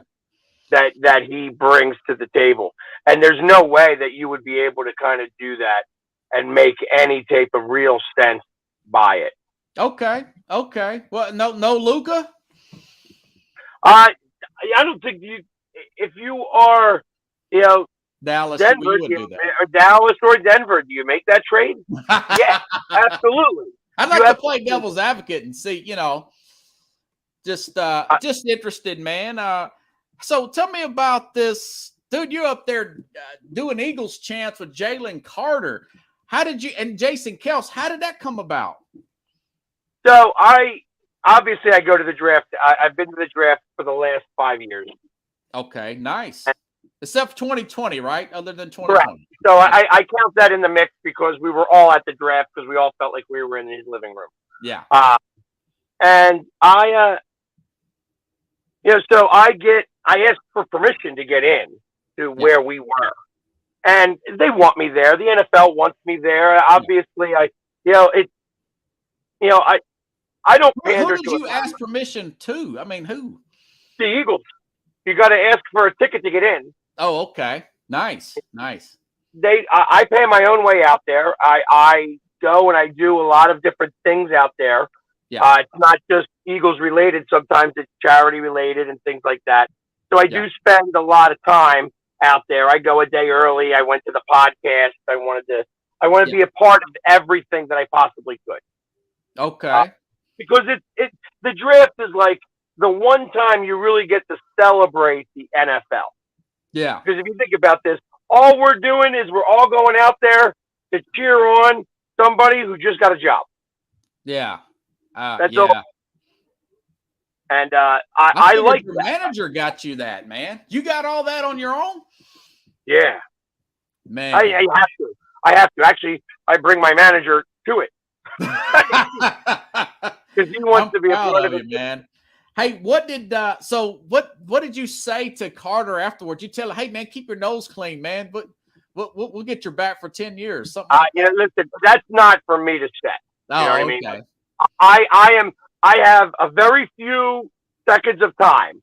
that he brings to the table, and there's no way that you would be able to kind of do that and make any type of real sense by it. Okay. Well, no Luka. I don't think if you are, Dallas, Denver, you would do that. Or Dallas or Denver, do you make that trade? Yeah, absolutely. I'd like to play devil's advocate and see, just interested, man. So tell me about this, dude. You're up there doing Eagles chants with Jalen Carter. How did you and Jason Kels? How did that come about? So I go to the draft. I've been to the draft for the last 5 years. Okay, nice. Except for 2020, right? Other than 2020. Correct. So I count that in the mix because we were all at the draft because we all felt like we were in his living room. Yeah. And so I asked for permission to get in to where we were, and they want me there. The NFL wants me there. Obviously, I don't pander to. Who did you ask permission to? I mean, who? The Eagles. You got to ask for a ticket to get in. Oh, okay. Nice. I pay my own way out there. I go and I do a lot of different things out there. Yeah. It's not just Eagles related. Sometimes it's charity related and things like that. So I do spend a lot of time out there. I go a day early. I went to the podcast. I wanted to be a part of everything that I possibly could. Okay. Because the draft is like the one time you really get to celebrate the NFL. Yeah. Because if you think about this, all we're doing is we're all going out there to cheer on somebody who just got a job. Yeah. That's all. And I like your manager got you that, man. You got all that on your own? Yeah. Man. I have to. I have to. Actually, I bring my manager to it. Because he wants to be a part of it, man. Hey, what did you say to Carter afterwards? You tell him, hey man, keep your nose clean, man. But we'll get your back for 10 years. Something listen, that's not for me to say. Oh, you know what I mean? I have a very few seconds of time.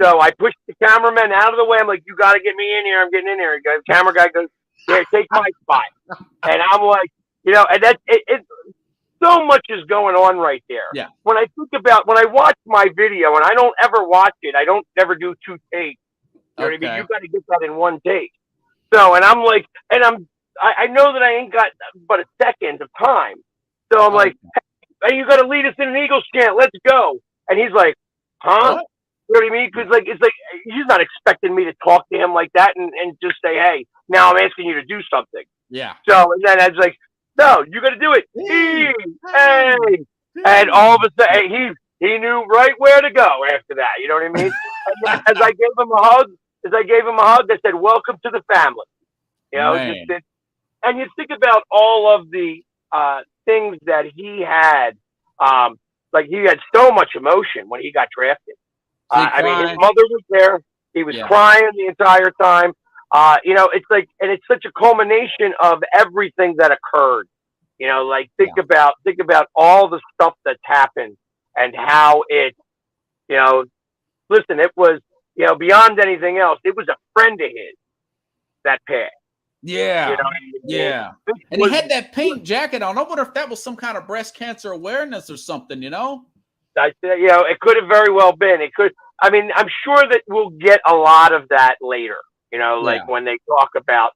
So I push the cameraman out of the way. I'm like, you got to get me in here. I'm getting in here. The camera guy goes, yeah, take my spot. And I'm like, and that's it. So much is going on right there. Yeah. When I watch my video, and I don't ever watch it, I don't ever do 2 takes. You know what I mean? You got to get that in 1 take. So, and I'm like, I know that I ain't got but a second of time. So I'm like, hey, you got to lead us in an Eagles chant. Let's go. And he's like, huh? What? You know what I mean? Because it's like he's not expecting me to talk to him like that and just say, hey, now I'm asking you to do something. Yeah. So and then I was like, no, you got to do it. Hey. And all of a sudden, he knew right where to go after that. You know what I mean? As I gave him a hug, they said, welcome to the family. And you think about all of the things that he had. Like he had so much emotion when he got drafted. I mean, his mother was there. He was crying the entire time. It's like, and it's such a culmination of everything that occurred. Think about all the stuff that's happened and how it, listen, it was, beyond anything else, it was a friend of his that passed. Yeah. Yeah. And he had that pink jacket on. I wonder if that was some kind of breast cancer awareness or something, it could have very well been. It could. I mean, I'm sure that we'll get a lot of that later. When they talk about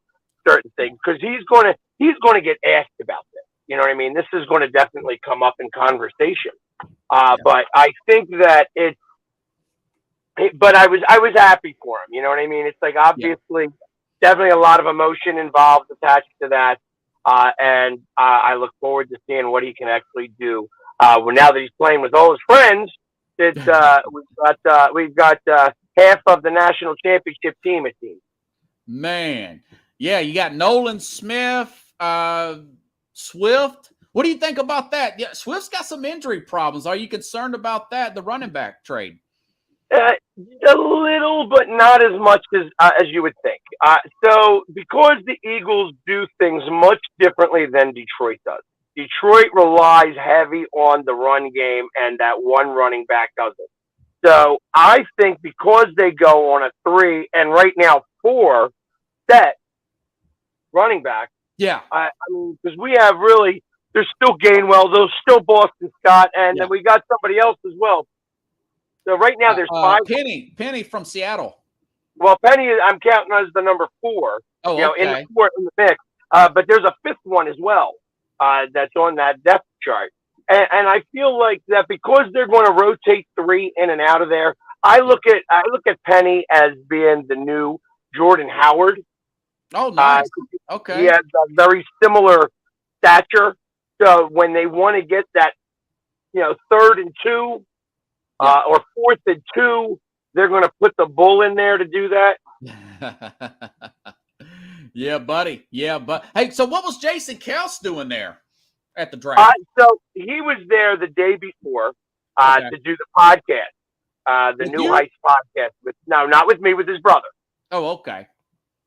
certain things, because he's going to get asked about this. You know what I mean? This is going to definitely come up in conversation. But I think that but I was happy for him. You know what I mean? It's like obviously definitely a lot of emotion involved attached to that. And I look forward to seeing what he can actually do. Now that he's playing with all his friends, we've got half of the national championship team, it seems. Man, yeah, you got Nolan Smith, Swift. What do you think about that? Yeah, Swift's got some injury problems. Are you concerned about that, the running back trade? A little, but not as much as you would think. So, because the Eagles do things much differently than Detroit does. Detroit relies heavy on the run game, and that one running back doesn't. So, I think because they go on a 3 and right now 4 set running back. Yeah. I mean, because we have really, there's still Gainwell, there's still Boston Scott, and then we got somebody else as well. So right now there's 5. Penny from Seattle. Well, Penny, I'm counting as the number 4. Oh, okay. In the mix. But there's a 5th one as well that's on that depth chart. And I feel like that because they're going to rotate 3 in and out of there. I look at Penny as being the new Jordan Howard. Oh, nice. Okay. He has a very similar stature. So when they want to get that, 3rd and 2. Or 4th and 2, they're going to put the bull in there to do that. Yeah, buddy. Yeah, but hey, so what was Jason Kels doing there at the draft? So he was there the day before to do the podcast, the New Heights podcast. Not with me, with his brother. Oh, okay.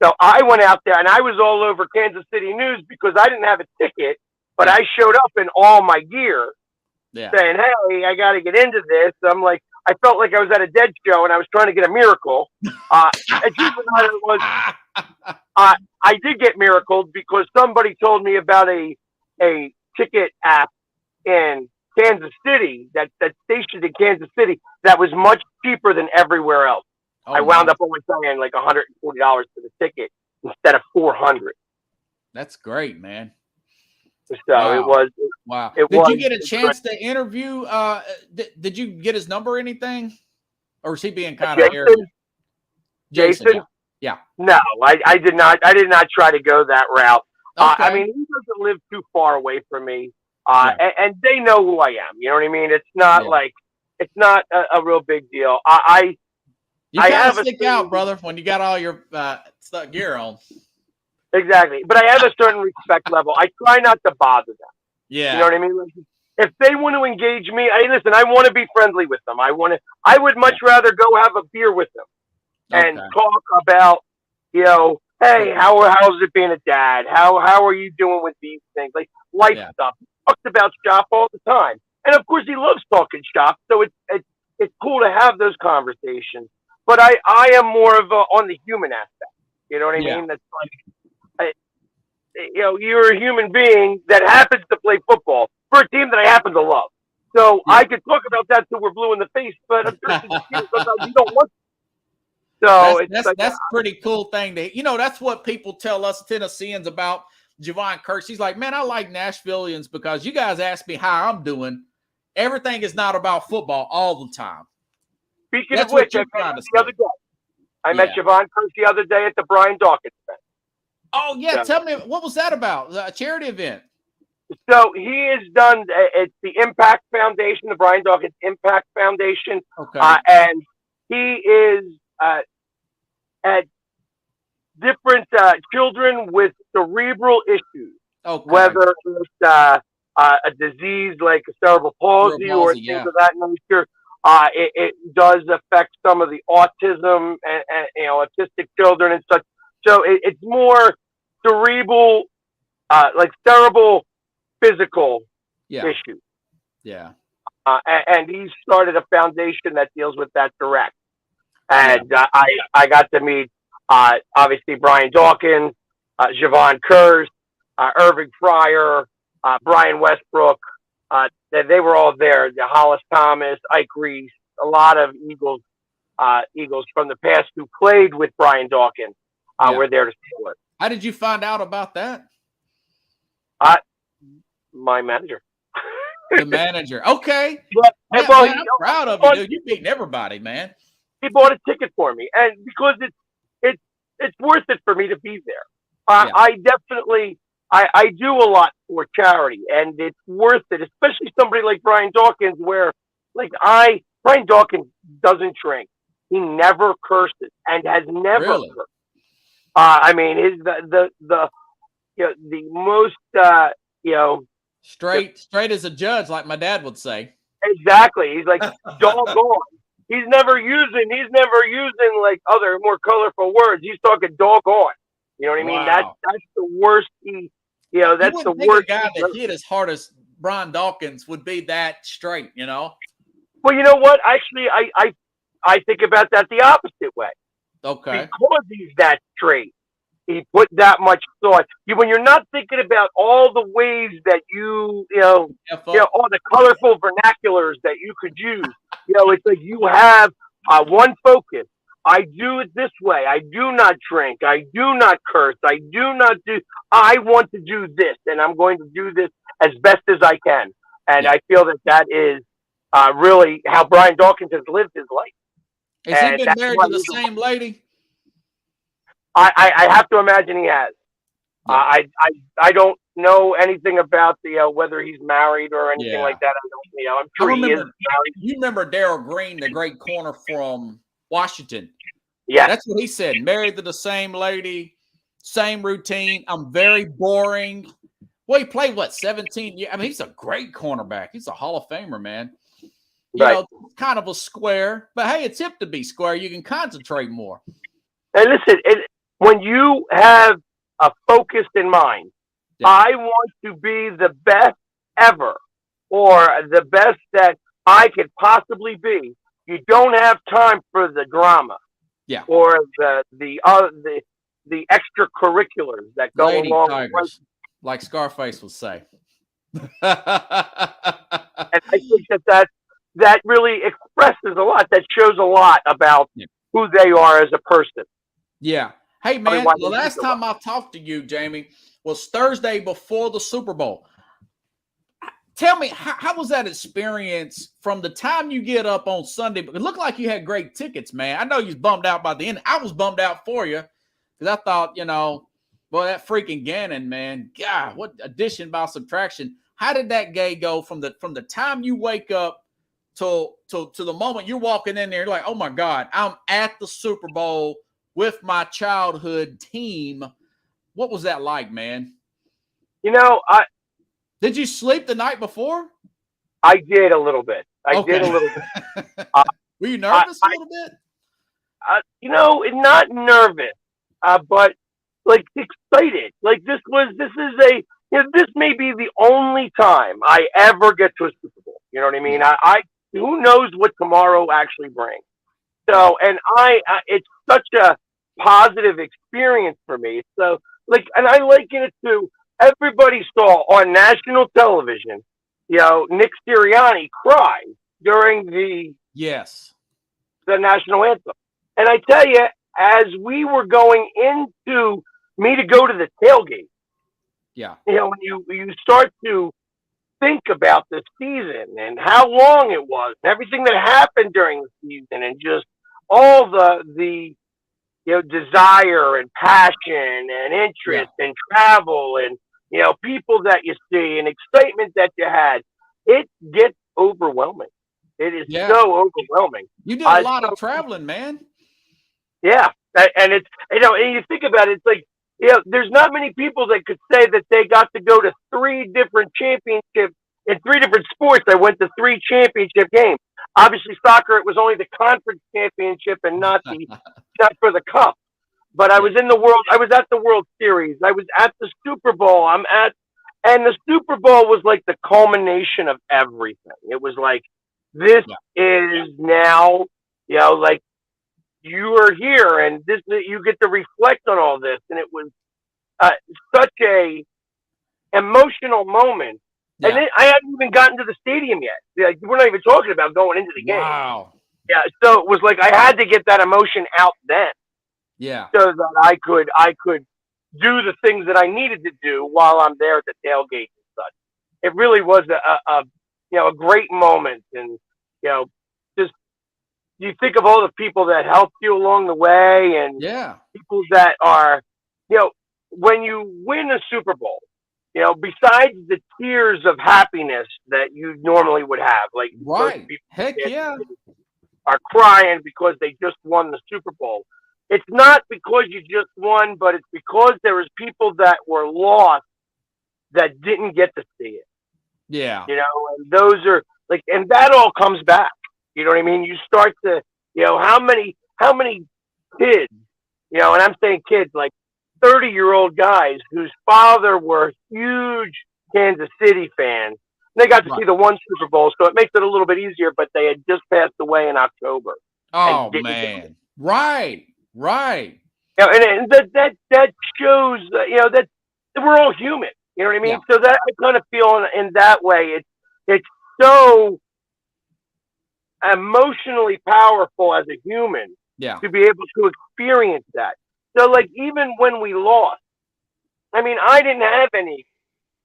So I went out there, and I was all over Kansas City News because I didn't have a ticket, but I showed up in all my gear. Yeah. Saying, hey, I got to get into this. I'm like, I felt like I was at a Dead show and I was trying to get a miracle. I did get miracled because somebody told me about a ticket app in Kansas City that's stationed in Kansas City that was much cheaper than everywhere else. Oh, I wound up only paying like $140 for the ticket instead of $400. That's great, man. So it was. Wow. Did you get a chance to interview? Did you get his number or anything? Or is he being kind of arrogant? Jason? Yeah. No, I did not. I did not try to go that route. Okay. I mean, he doesn't live too far away from me. And they know who I am. You know what I mean? It's not like, it's not a real big deal. You kind of stick out, brother, when you got all your gear on. Exactly. But I have a certain respect level. I try not to bother them. Yeah. You know what I mean? Like, if they want to engage me, listen, I want to be friendly with them. I would much rather go have a beer with them and talk about, hey, how's it being a dad? How are you doing with these things? Like life stuff. He talks about shop all the time. And of course he loves talking shop. So it's cool to have those conversations. But I am more of on the human aspect. You know what I mean? That's like, you're a human being that happens to play football for a team that I happen to love. So I could talk about that till we're blue in the face, but I'm sure sometimes you don't want to. So that's a pretty cool thing that's what people tell us Tennesseans about Javon Curse. He's like, man, I like Nashvilleians because you guys ask me how I'm doing. Everything is not about football all the time. Speaking of which, I met Javon Curse the other day at the Brian Dawkins event. Oh, yeah. Tell me, what was that about? A charity event? So he has done, it's the Impact Foundation, the Brian Dawkins Impact Foundation. Okay. And he is at different children with cerebral issues. Okay. Whether it's a disease like a cerebral palsy or things of that nature. It does affect some of the autism and autistic children and such. So it's more cerebral, like cerebral physical issues. Yeah. And he started a foundation that deals with that direct. And I got to meet, obviously, Brian Dawkins, Javon Curse, Irving Fryer, Brian Westbrook. They were all there. Hollis Thomas, Ike Reese, a lot of Eagles from the past who played with Brian Dawkins were there to see it. How did you find out about that? My manager. The manager. Okay. I'm proud of you, dude. You're beating everybody, man. He bought a ticket for me, and because it's worth it for me to be there. I definitely I do a lot for charity, and it's worth it, especially somebody like Brian Dawkins, where Brian Dawkins doesn't drink. he never curses and has never Really? cursed. I mean, his the the most Straight as a judge, like my dad would say. exactly. He's like doggone. He's never using like other more colorful words. He's talking doggone. You know what I mean? Wow. That's the worst. That's You the wouldn't think worst. a guy that hit as hard as Brian Dawkins would be that straight, you know? Well, you know what? Actually, I think about that the opposite way. Okay. Because he's that straight, he put that much thought. When you're not thinking about all the ways that all the colorful vernaculars that you could use. It's like you have one focus. I do it this way. I do not drink. I do not curse. I do not do. I want to do this, and I'm going to do this as best as I can. And I feel that is really how Brian Dawkins has lived his life. Has he been married to the same lady? I have to imagine he has. Yeah. I don't know anything about the whether he's married or anything like that. I'm sure he is married. You remember Darrell Green, the great corner from Washington? Yeah, that's what he said. Married to the same lady, same routine. I'm very boring. Well, he played 17 years. I mean, he's a great cornerback. He's a Hall of Famer, man. You know, kind of a square, but hey, it's hip to be square. You can concentrate more. And listen, when you have a focus in mind, I want to be the best ever, or the best that I could possibly be. You don't have time for the drama, or the extracurriculars that go along with, like Scarface would say. And I think that really expresses a lot. That shows a lot about who they are as a person. Yeah. Hey, man, the last time I talked to you, Jamie, was Thursday before the Super Bowl. Tell me, how was that experience from the time you get up on Sunday? It looked like you had great tickets, man. I know you was bummed out by the end. I was bummed out for you because I thought, that freaking Gannon, man, God, what addition by subtraction. How did that day go from the time you wake up to the moment you're walking in there? You're like, oh, my God, I'm at the Super Bowl with my childhood team. What was that like, man? Did you sleep the night before? I did a little bit. I did a little bit. Were you nervous a little bit? Not nervous, but like excited. Like this may be the only time I ever get to a Super Bowl. You know what I mean? Who knows what tomorrow actually brings. So, and it's such a positive experience for me. So, and I liken it to everybody saw on national television, Nick Sirianni cry during the national anthem. And I tell you, as we were going into me to go to the tailgate, when you start to think about the season and how long it was, and everything that happened during the season, and just all the desire and passion and interest and travel and people that you see and excitement that you had, it gets overwhelming. It is so overwhelming. You did a lot of traveling, man. Yeah, and it's and you think about it, it's like there's not many people that could say that they got to go to 3 different championships in 3 different sports. I went to 3 championship games. Obviously, soccer, it was only the conference championship and not for the cup. But I was at the World Series. I was at the Super Bowl. And the Super Bowl was like the culmination of everything. It was like, this is now, like you are here, and this you get to reflect on all this. And it was such a emotional moment. And then I hadn't even gotten to the stadium yet. Like, we're not even talking about going into the game. Wow. Yeah. So it was like I had to get that emotion out then. Yeah. So that I could do the things that I needed to do while I'm there at the tailgate and such. It really was a great moment, and just you think of all the people that helped you along the way, and people that are when you win a Super Bowl, besides the tears of happiness that you normally would have, like right, heck yeah, are crying because they just won the Super Bowl. It's not because you just won, but it's because there was people that were lost that didn't get to see it. Yeah. You know, and those are like, and that all comes back. You know what I mean? You start to, you know, how many kids, you know, and I'm saying kids, like 30-year-old guys whose father were huge Kansas City fans. They got to see the one Super Bowl, so it makes it a little bit easier, but they had just passed away in October. Oh, man. Right. Right. You know, and that shows, you know, that we're all human. You know what I mean? Yeah. So that I kind of feel in that way, it's so emotionally powerful as a human to be able to experience that. So, like, even when we lost, I mean, I didn't have any.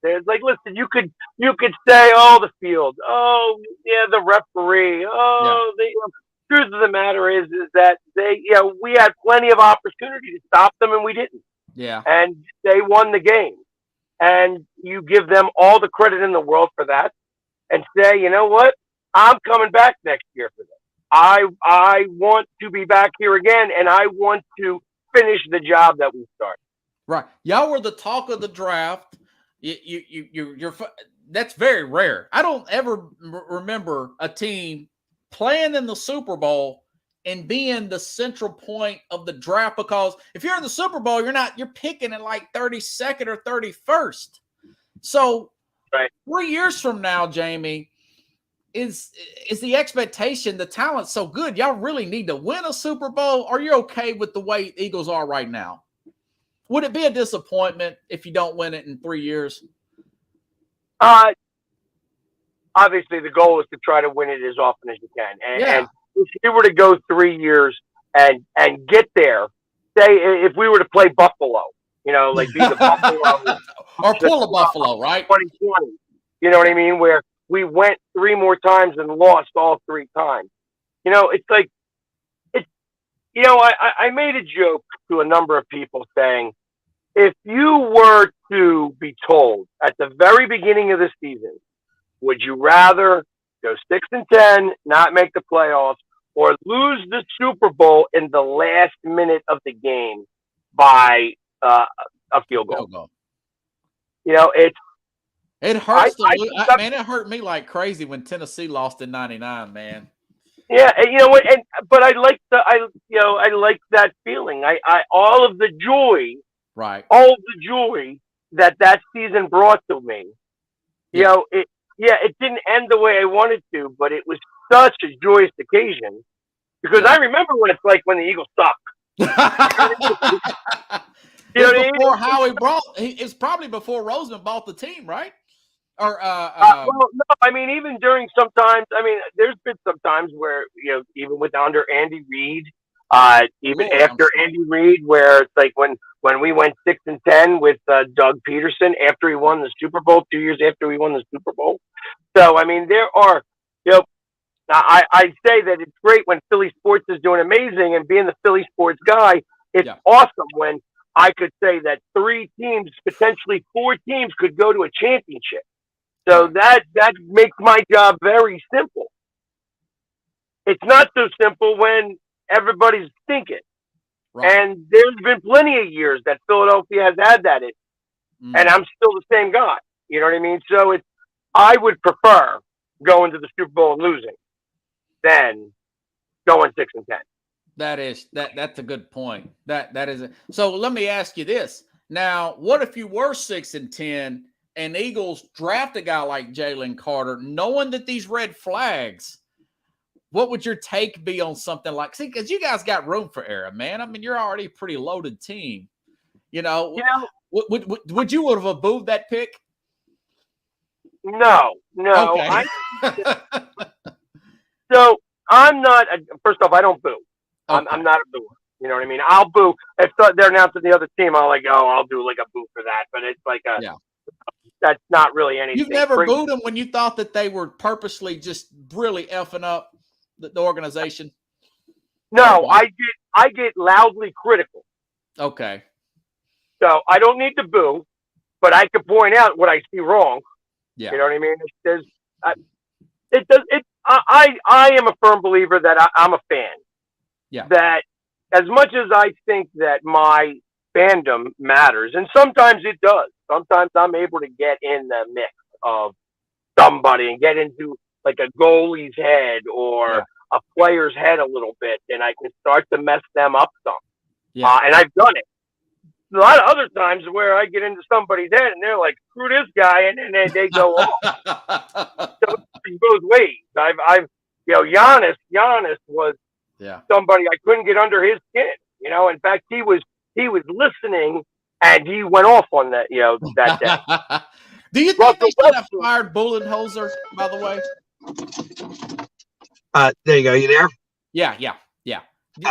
There's like, listen, you could say, oh, the field, oh, yeah, the referee, oh, the truth of the matter is that they, you know, we had plenty of opportunity to stop them and we didn't. Yeah. And they won the game. And you give them all the credit in the world for that and say, you know what? I'm coming back next year for this. I want to be back here again, and I want to finish the job that we started. Right. Y'all were the talk of the draft. You're that's very rare. I don't ever remember a team playing in the Super Bowl and being the central point of the draft, because if you're in the Super Bowl, you're picking at like 32nd or 31st. So 3 years from now, Jamie, is the expectation, the talent's so good, y'all really need to win a Super Bowl? Or you're okay with the way Eagles are right now? Would it be a disappointment if you don't win it in 3 years? Obviously, the goal is to try to win it as often as you can. And if you were to go 3 years and get there, say if we were to play Buffalo, you know, like be the Buffalo or pull a Buffalo, right? 2020, you know what I mean? Where we went 3 more times and lost all 3 times. You know, it's like, you know, I made a joke to a number of people saying, if you were to be told at the very beginning of the season, would you rather go 6-10, not make the playoffs, or lose the Super Bowl in the last minute of the game by a field goal? You know, it hurts. Man, it hurt me like crazy when Tennessee lost in '99, man. Yeah, you know what? But I like that feeling. I all of the joy, all of the joy that season brought to me. You know, it didn't end the way I wanted to, but it was such a joyous occasion because I remember what it's like when the Eagles suck. You know what I mean? Before Howie it's probably before Roseman bought the team, right? Or well, no, I mean, even during sometimes, I mean, there's been some times where, you know, even with under Andy Reid, even after Andy Reid, where it's like when we went 6-10 with Doug Peterson after he won the Super Bowl, 2 years after we won the Super Bowl. So, I mean, there are, you know, I say that it's great when Philly sports is doing amazing, and being the Philly sports guy, it's awesome when I could say that 3 teams, potentially 4 teams, could go to a championship. So that makes my job very simple. It's not so simple when everybody's thinking. And there's been plenty of years that Philadelphia has had that, and I'm still the same guy. You know what I mean? So I would prefer going to the Super Bowl and losing than going 6-10. That's a good point. That is. So let me ask you this. Now, what if you were 6-10 and Eagles draft a guy like Jalen Carter, knowing that these red flags? What would your take be on something like? See, because you guys got room for error, man. I mean, you're already a pretty loaded team. You know, would you have booed that pick? No. Okay. So I'm not. First off, I don't boo. Okay. I'm not a booer. You know what I mean? I'll boo if they're announcing the other team. I'll do like a boo for that. But it's like that's not really anything. You've never booed them when you thought that they were purposely just really effing up the organization? No, I get loudly critical. Okay. So I don't need to boo, but I can point out what I see wrong. Yeah. You know what I mean? I am a firm believer that I'm a fan. Yeah. That as much as I think that my fandom matters, and sometimes it does. Sometimes I'm able to get in the mix of somebody and get into like a goalie's head or a player's head a little bit, and I can start to mess them up some. Yeah. And I've done it. A lot of other times where I get into somebody's head and they're like, "Screw this guy," and then they go off. So it goes ways. I've Giannis was somebody I couldn't get under his skin. In fact, he was listening and he went off on that. That day. Do you think they should have fired Budenholzer, by the way? There you go. You there? Yeah.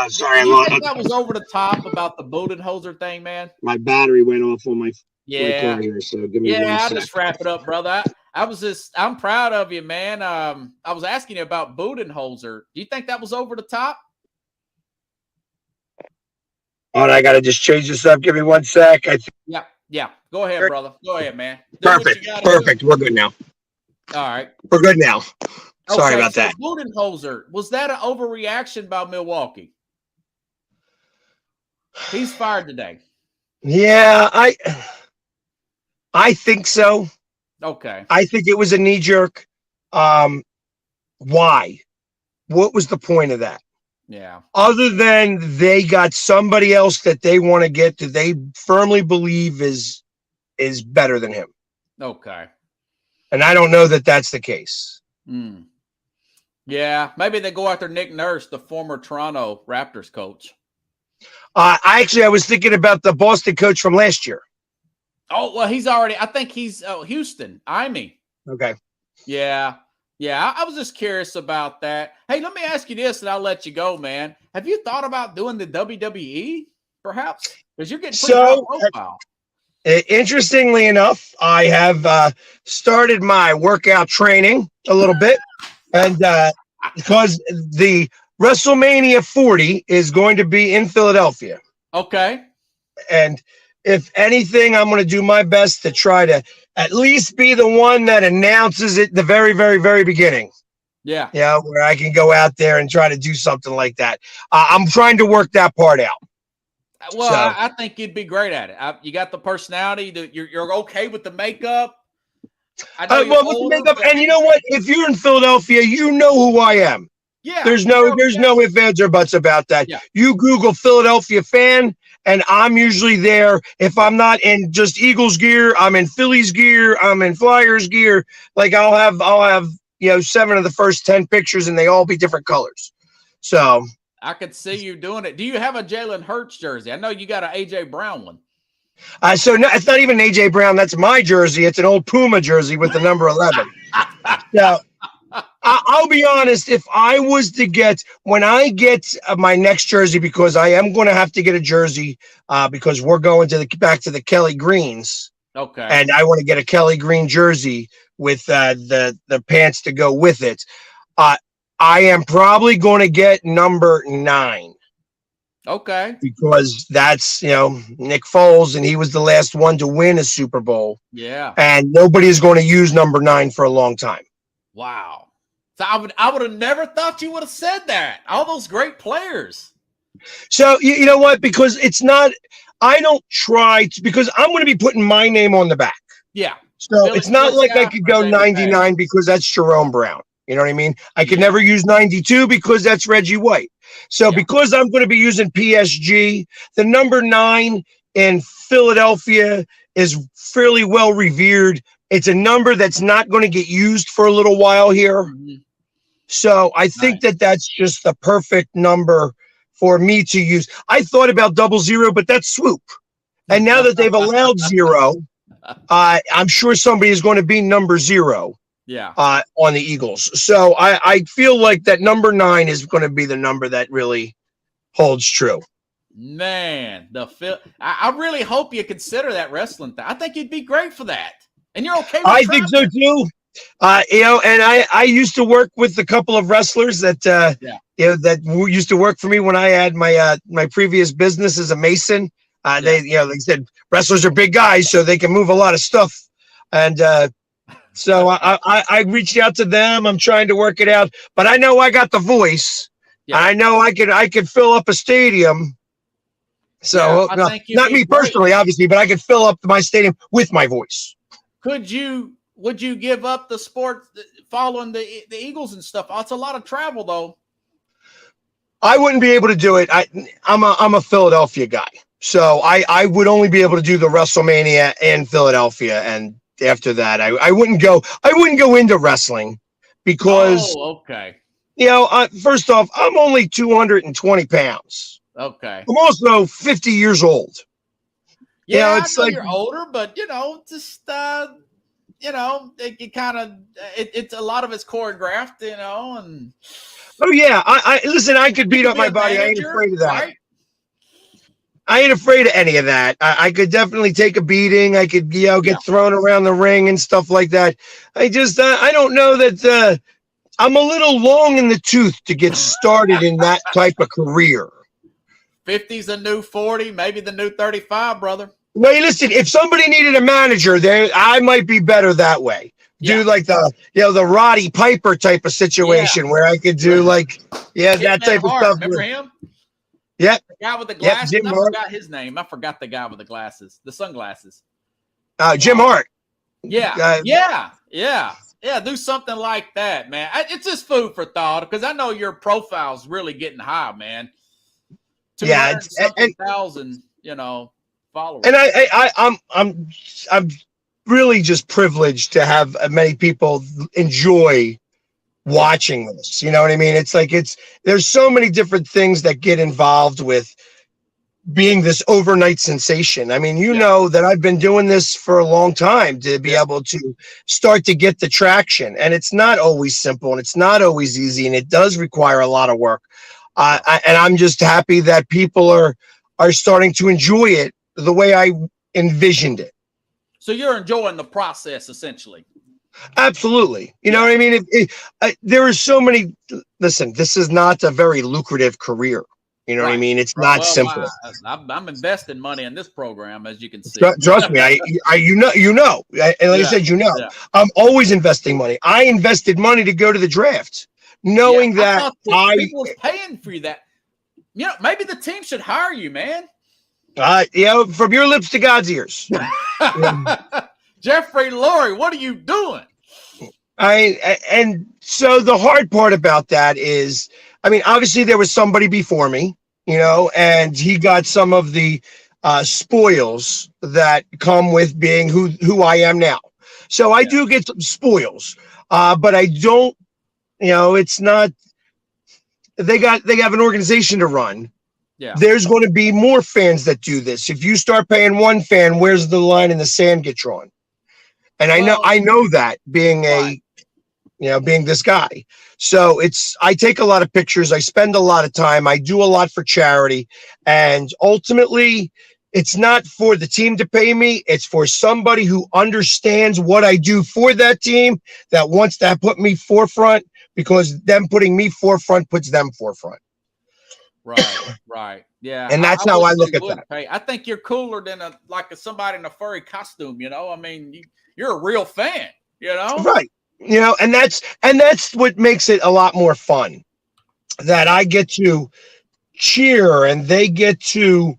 Sorry, Do you think that was over the top about the Budenholzer thing, man? My battery went off on my recorder, so give me 1 I'll sec. just wrap it up, brother. I'm proud of you, man. I was asking you about Budenholzer. Do you think that was over the top? All right, I got to just change this up. Give me 1 sec. Yeah. Go ahead, brother. Go ahead, man. Perfect. We're good now. All right. We're good now. Sorry about that. Budenholzer, was that an overreaction by Milwaukee? He's fired today. Yeah, I think so. Okay. I think it was a knee jerk. Why? What was the point of that? Yeah. Other than they got somebody else that they want to get that they firmly believe is better than him. Okay. And I don't know that that's the case. Yeah, maybe they go after Nick Nurse, the former Toronto Raptors coach. I was thinking about the Boston coach from last year. Oh, well, I think he's Houston. Okay. Yeah. I was just curious about that. Hey, let me ask you this, and I'll let you go, man. Have you thought about doing the WWE, perhaps? Because you're getting pretty high profile. Interestingly enough, I have started my workout training a little bit, and because the WrestleMania 40 is going to be in Philadelphia. Okay. And if anything, I'm going to do my best to try to at least be the one that announces it the very, very, very beginning. Yeah. Yeah, where I can go out there and try to do something like that. I'm trying to work that part out. Well, so, I think you'd be great at it. You got the personality. You're okay with the makeup. I know with the makeup, and you know what? If you're in Philadelphia, you know who I am. Yeah. There's no ifs, ands, or buts about that. Yeah. You Google Philadelphia fan, and I'm usually there. If I'm not in just Eagles gear, I'm in Phillies gear. I'm in Flyers gear. Like I'll have 7 of the first 10 pictures, and they all be different colors. So I could see you doing it. Do you have a Jalen Hurts jersey? I know you got an AJ Brown one. So no, it's not even AJ Brown. That's my jersey. It's an old Puma jersey with the number 11. Now, I'll be honest. If I was to when I get my next jersey, because I am going to have to get a jersey because we're going back to the Kelly Greens. Okay. And I want to get a Kelly Green jersey with the pants to go with it. I am probably going to get number 9. Okay. Because that's, Nick Foles, and he was the last one to win a Super Bowl. Yeah. And nobody is going to use number 9 for a long time. Wow. So I would have never thought you would have said that. All those great players. So, you know what? Because I don't try to, because I'm going to be putting my name on the back. Yeah. So it's not like I could go 99 because that's Jerome Brown. You know what I mean? I could never use 92 because that's Reggie White. So because I'm going to be using PSG, the number 9 in Philadelphia is fairly well revered. It's a number that's not going to get used for a little while here. Mm-hmm. So I think that's just the perfect number for me to use. I thought about 00, but that's swoop. And now that they've allowed 0, I'm sure somebody is going to be number 0. Yeah. On the Eagles. So I feel like that number 9 is going to be the number that really holds true. Man, I really hope you consider that wrestling thing. I think you'd be great for that. And you're okay with I think so too. And I used to work with a couple of wrestlers that that used to work for me when I had my previous business as a mason. They said wrestlers are big guys, so they can move a lot of stuff. And So I reached out to them. I'm trying to work it out, but I know I got the voice. Yeah. I know I could fill up a stadium. So not me personally, obviously, but I could fill up my stadium with my voice. Would you give up the sport following the Eagles and stuff? It's a lot of travel though. I wouldn't be able to do it. I'm a Philadelphia guy. So I would only be able to do the WrestleMania in Philadelphia. And after that, I wouldn't go into wrestling because okay. First off, I'm only 220 pounds. Okay. I'm also 50 years old. Yeah, it's I know like you're older, but just it kind of it's a lot of it's choreographed, and oh yeah, I listen. I could beat up my body. I ain't afraid of that. Right? I ain't afraid of any of that. I could definitely take a beating. I could get thrown around the ring and stuff like that. I don't know that I'm a little long in the tooth to get started in that type of career. 50's a new 40, maybe the new 35, brother. Well, listen, if somebody needed a manager, I might be better that way. Do like the Roddy Piper type of situation where I could do that type of stuff. Remember him? Yep. The guy with the glasses. Jim I Hart. forgot his name. I forgot the guy with the glasses, the sunglasses. Jim Hart. Yeah. Yeah. Do something like that, man. It's just food for thought because I know your profile's really getting high, man. 200,000, followers. And I'm really just privileged to have many people enjoy watching this. You know what I mean? It's like there's so many different things that get involved with being this overnight sensation. I mean, know that I've been doing this for a long time to be able to start to get the traction, and it's not always simple and it's not always easy, and it does require a lot of work. And I'm just happy that people are starting to enjoy it the way I envisioned it. So you're enjoying the process, essentially. Absolutely. You know what I mean? There are so many. Listen, this is not a very lucrative career. You know what I mean? It's not simple. I'm investing money in this program, as you can see. Trust me, and like I said, I'm always investing money. I invested money to go to the draft. Knowing that people's paying for you that, maybe the team should hire you, man. From your lips to God's ears. Jeffrey Lurie, what are you doing? And so the hard part about that is, obviously there was somebody before me, and he got some of the spoils that come with being who I am now. So I do get some spoils, but I don't. It's not. They have an organization to run. Yeah. There's going to be more fans that do this. If you start paying one fan, where's the line in the sand get drawn? And I know that being being this guy. So I take a lot of pictures. I spend a lot of time. I do a lot for charity. And ultimately, it's not for the team to pay me. It's for somebody who understands what I do for that team that wants to put me forefront, because them putting me forefront puts them forefront. Right. Yeah. And that's how I look at that. I think you're cooler than somebody in a furry costume, you're a real fan, Right. And that's what makes it a lot more fun, that I get to cheer and they get to,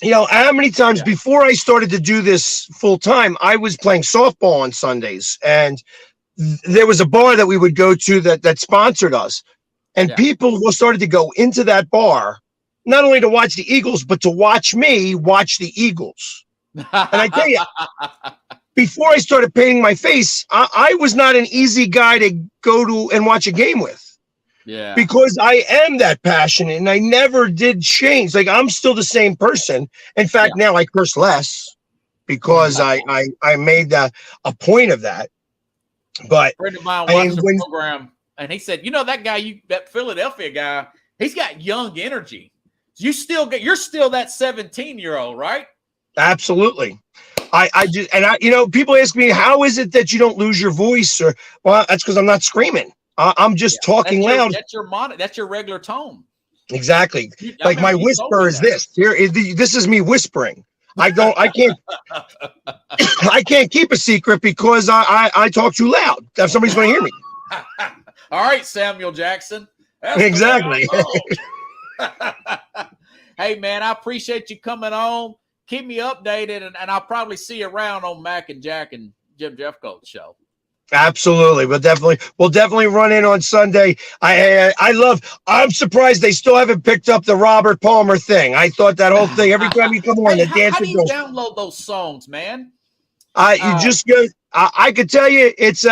how many times before I started to do this full time, I was playing softball on Sundays, and there was a bar that we would go to that sponsored us, and people started to go into that bar, not only to watch the Eagles, but to watch me watch the Eagles. And I tell you, before I started painting my face, I was not an easy guy to go to and watch a game with. Yeah. Because I am that passionate and I never did change. I'm still the same person. In fact, now I curse less because I made a point of that. But a friend of mine watched the program, and he said, that guy, that Philadelphia guy, he's got young energy. You're still that 17-year-old, right? Absolutely. I just, and people ask me, how is it that you don't lose your voice? Or, well, that's because I'm not screaming. I'm just talking loud. That's your regular tone. Exactly. My whisper is this. This is me whispering. I can't I can't keep a secret because I talk too loud. If somebody's going to hear me. All right, Samuel Jackson. That's Exactly. Hey, man, I appreciate you coming on. Keep me updated, and I'll probably see you around on Mac and Jack and Jim Jeffcoat's show. Absolutely. We'll definitely run in on Sunday. I'm surprised they still haven't picked up the Robert Palmer thing. I thought that whole thing, every time you come on, the dance. How do you download those songs, man? You just go, I could tell you it's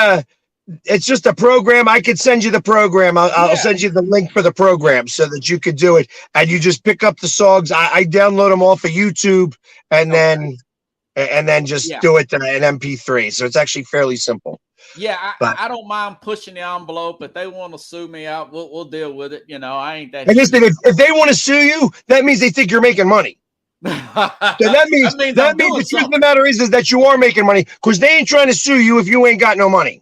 just a program. I could send you the program. I'll send you the link for the program so that you could do it. And you just pick up the songs. I download them off of YouTube and then just do it in MP3. So it's actually fairly simple. Yeah, I don't mind pushing the envelope. If they want to sue me out, we'll deal with it. You know, I ain't that. And listen, if they want to sue you, that means they think you're making money. So that means the truth of the matter is that you are making money because they ain't trying to sue you if you ain't got no money.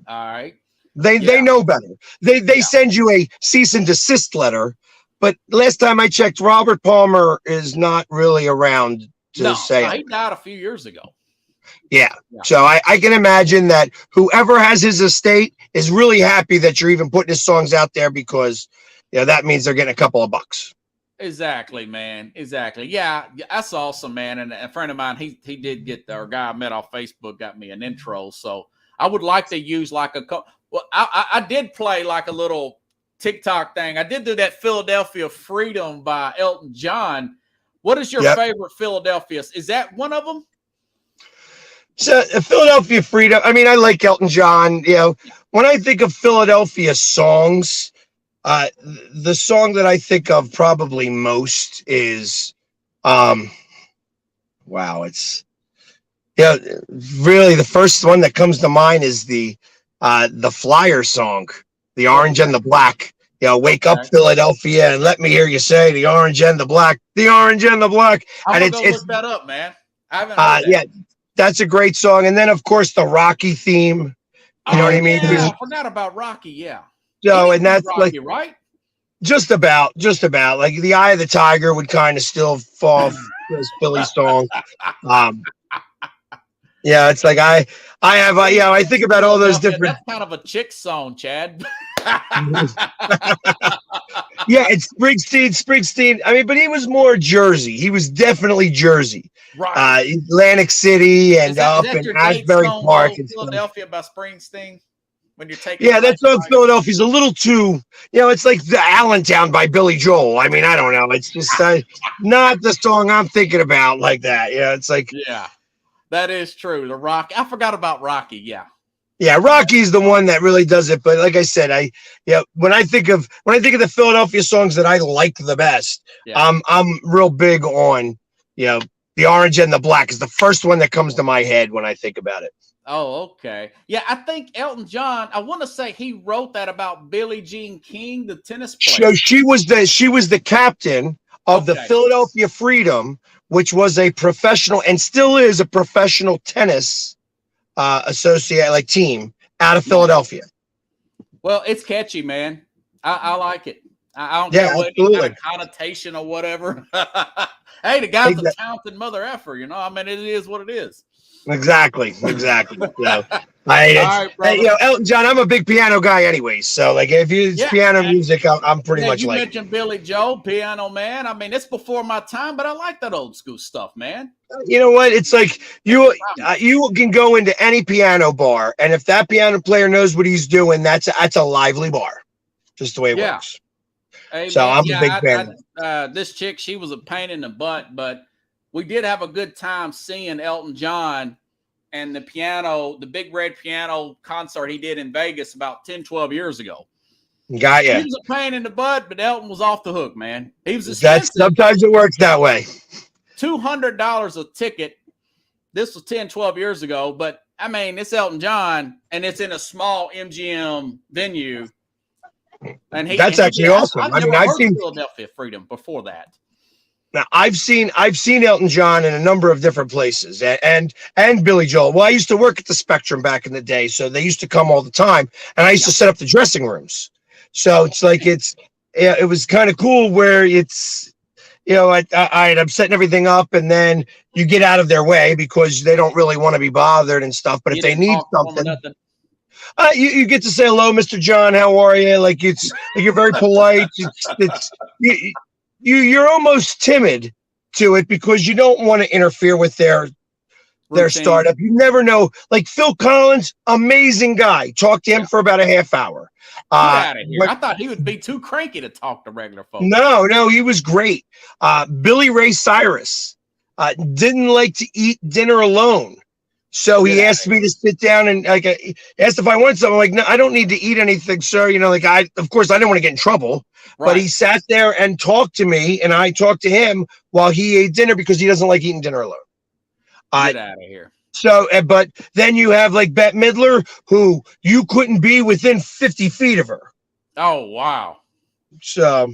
All right. They know better. They send you a cease and desist letter. But last time I checked, Robert Palmer is not really around to say it. He died a few years ago. Yeah. So I can imagine that whoever has his estate is really happy that you're even putting his songs out there because that means they're getting a couple of bucks. Exactly, man. Exactly. Yeah, that's awesome, man. And a friend of mine, he did get our guy I met off Facebook got me an intro. So I would like to use like I did play like a little TikTok thing. I did do that Philadelphia Freedom by Elton John. What is your favorite Philadelphia? Is that one of them? So Philadelphia Freedom. I mean, I like Elton John. When I think of Philadelphia songs, the song that I think of probably most is, it's really the first one that comes to mind is the Flyer song, the Orange and the Black. Wake up Philadelphia and let me hear you say the orange and the black, the orange and the black. I'm gonna look that up, man. I haven't heard that. That's a great song. And then, of course, the Rocky theme. You know what I mean? Yeah, I forgot about Rocky, yeah. So, and that's Rocky, like, right? Just about. Like the Eye of the Tiger would kind of still fall as Billy's song. It's like I think about all those different. That's kind of a chick song, Chad. It's Springsteen. I mean, but he was more Jersey. He was definitely Jersey. Right. Atlantic City and up in Asbury Park and Philadelphia by Springsteen. When you're taking that song Philadelphia's a little too, it's like the Allentown by Billy Joel. I mean, I don't know. It's just not the song I'm thinking about like that. It's like that is true. The Rock. I forgot about Rocky. Yeah, Rocky's the one that really does it. But like I said, when I think of the Philadelphia songs that I like the best, I'm real big on the Orange and the Black is the first one that comes to my head when I think about it. Oh, okay. Yeah, I think Elton John, I want to say he wrote that about Billie Jean King, the tennis player. So she was the captain of the Philadelphia Freedom, which was a professional and still is a professional tennis team out of Philadelphia. Well, it's catchy, man. I like it. I don't care what kind of connotation or whatever. Hey, the guy's a talented mother effer, I mean, it is what it is. Exactly. Elton John, I'm a big piano guy anyway. So like if it's piano music, I'm pretty much like. You mentioned Billy Joel, Piano Man. I mean, it's before my time, but I like that old school stuff, man. You know what? It's like you can go into any piano bar, and if that piano player knows what he's doing, that's a lively bar. Just the way it works. Hey, so man, I'm a big fan. This chick, she was a pain in the butt, but we did have a good time seeing Elton John and the big red piano concert he did in Vegas about 10, 12 years ago. Got you. He was a pain in the butt, but Elton was off the hook, man. He was expensive. Sometimes it works that way. $200 a ticket. This was 10, 12 years ago, but I mean, it's Elton John and it's in a small MGM venue. And that's actually awesome. I've seen Philadelphia Freedom before that. Now I've seen Elton John in a number of different places and Billy Joel. Well, I used to work at the Spectrum back in the day, so they used to come all the time, and I used to set up the dressing rooms. So it's like it was kind of cool where it's I'm setting everything up, and then you get out of their way because they don't really want to be bothered and stuff. But if they need something, you get to say hello, Mr. John. How are you? Like you're very polite. You're almost timid to it because you don't want to interfere with their startup. You never know. Like Phil Collins, amazing guy. Talk to him for about a half hour. Get out of here. I thought he would be too cranky to talk to regular folks. No, he was great. Billy Ray Cyrus didn't like to eat dinner alone. So he asked me to sit down and asked if I wanted something. I'm like, no, I don't need to eat anything, sir. Of course I didn't want to get in trouble, but he sat there and talked to me, and I talked to him while he ate dinner because he doesn't like eating dinner alone. Get out of here. So, but then you have like Bette Midler, who you couldn't be within 50 feet of her. Oh, wow. So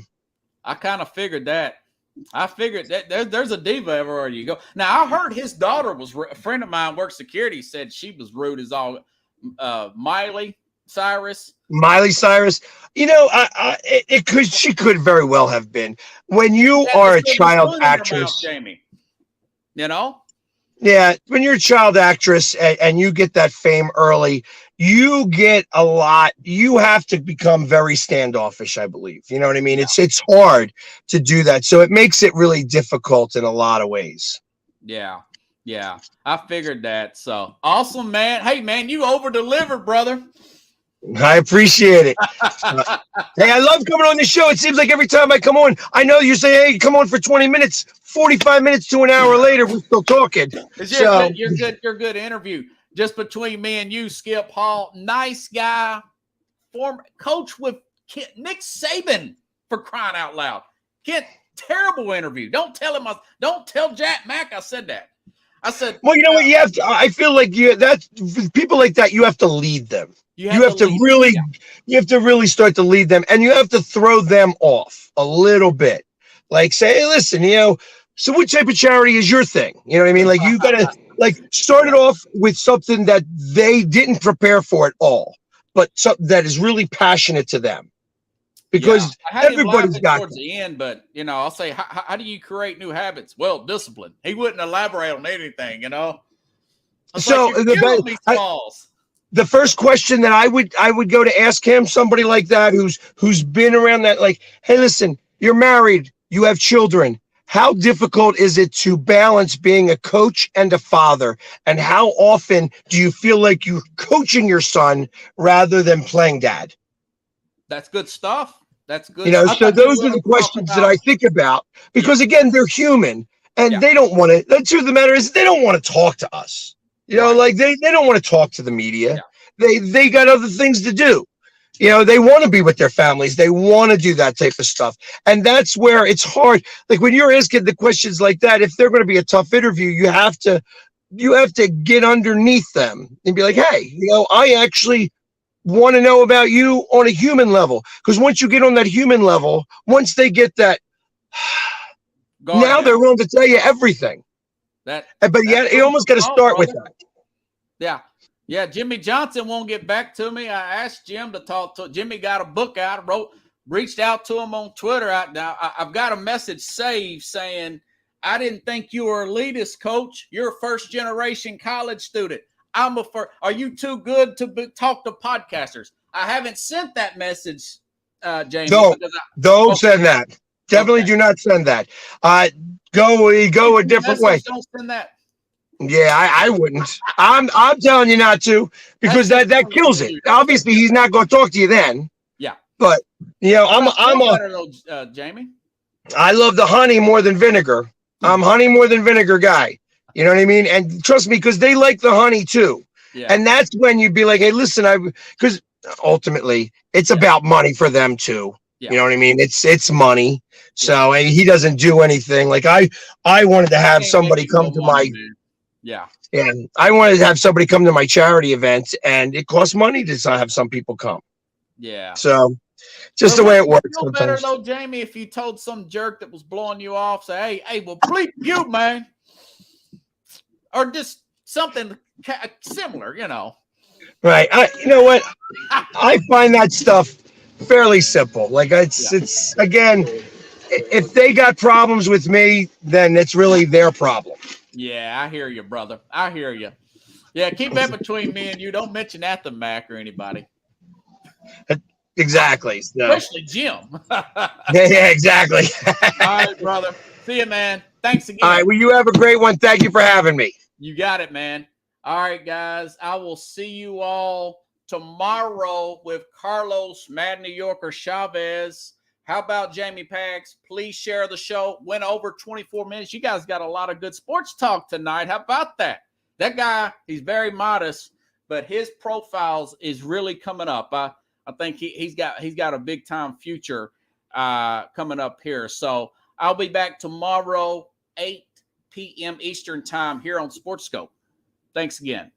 I kind of figured that. I figured that there's a diva everywhere you go. Now, I heard his daughter was a friend of mine worked security, said she was rude as all. Miley Cyrus. She could very well have been. When you are a child actress, Jamie. Yeah, when you're a child actress and you get that fame early, you get a lot. You have to become very standoffish, I believe. You know what I mean? Yeah. It's hard to do that. So it makes it really difficult in a lot of ways. Yeah. I figured that. So awesome, man. Hey, man, you over-delivered, brother. I appreciate it. Hey, I love coming on the show. It seems like every time I come on, I know you say, hey, come on for 20 minutes, 45 minutes to an hour later, we're still talking. You're good interview. Just between me and you, Skip Hall, nice guy, former coach with Nick Saban, for crying out loud. Terrible interview. Don't tell Jack Mack I said that. I said, well, you know what? I feel like people like that, you have to lead them. You have to really start to lead them, and you have to throw them off a little bit. Like say, hey, listen, so what type of charity is your thing? You know what I mean? Like you gotta start it off with something that they didn't prepare for at all, but something that is really passionate to them. Because everybody's got towards the end, but I'll say, how do you create new habits? Well, discipline. He wouldn't elaborate on anything, So the first question that I would go to ask him, somebody like that who's been around that, like, hey, listen, you're married, you have children. How difficult is it to balance being a coach and a father? And how often do you feel like you're coaching your son rather than playing dad? That's good stuff. That's good. So those are the questions that I think about because, again, they're human and they don't want to. The truth of the matter is they don't want to talk to us. Like they don't want to talk to the media. Yeah. They got other things to do. They want to be with their families. They want to do that type of stuff. And that's where it's hard. Like when you're asking the questions like that, if they're going to be a tough interview, you have to get underneath them and be like, hey, I actually want to know about you on a human level. Because once you get on that human level, once they get that, now they're willing to tell you everything. But you almost got to start with that. Yeah. Jimmy Johnson won't get back to me. I asked Jim to talk to. Jimmy got a book out, reached out to him on Twitter. Now I've got a message saved saying, I didn't think you were elitist, coach. You're a first generation college student. Are you too good to talk to podcasters? I haven't sent that message, James. Don't send that. Definitely do not send that. Go a different way. Don't send that. Yeah, I wouldn't. I'm telling you not to because that kills it. Obviously, he's not going to talk to you then. Yeah. But Jamie. I love the honey more than vinegar. I'm honey more than vinegar guy. You know what I mean? And trust me, because they like the honey too. Yeah. And that's when you'd be like, hey, listen, because ultimately it's about money for them too. Yeah. You know what I mean? It's money. So he doesn't do anything. Like I wanted to have somebody come to my and I wanted to have somebody come to my charity event, and it costs money to have some people come. Yeah. So just the way it works. Feel better though, Jamie, if you told some jerk that was blowing you off, say, hey, well, bleep you, man. Or just something similar, Right. You know what? I find that stuff fairly simple. Like it's again, if they got problems with me, then it's really their problem. Yeah, I hear you, brother. I hear you. Yeah, keep that between me and you. Don't mention that to Mac or anybody. Exactly. So. Especially Jim. Yeah, exactly. All right, brother. See you, man. Thanks again. All right. Well, you have a great one. Thank you for having me. You got it, man. All right, guys. I will see you all tomorrow with Carlos Mad New Yorker Chavez. How about Jamie Pags? Please share the show. Went over 24 minutes. You guys got a lot of good sports talk tonight. How about that? That guy, he's very modest, but his profiles is really coming up. I think he's got a big time future coming up here. So I'll be back tomorrow, 8 p.m. Eastern time here on Sports Scope. Thanks again.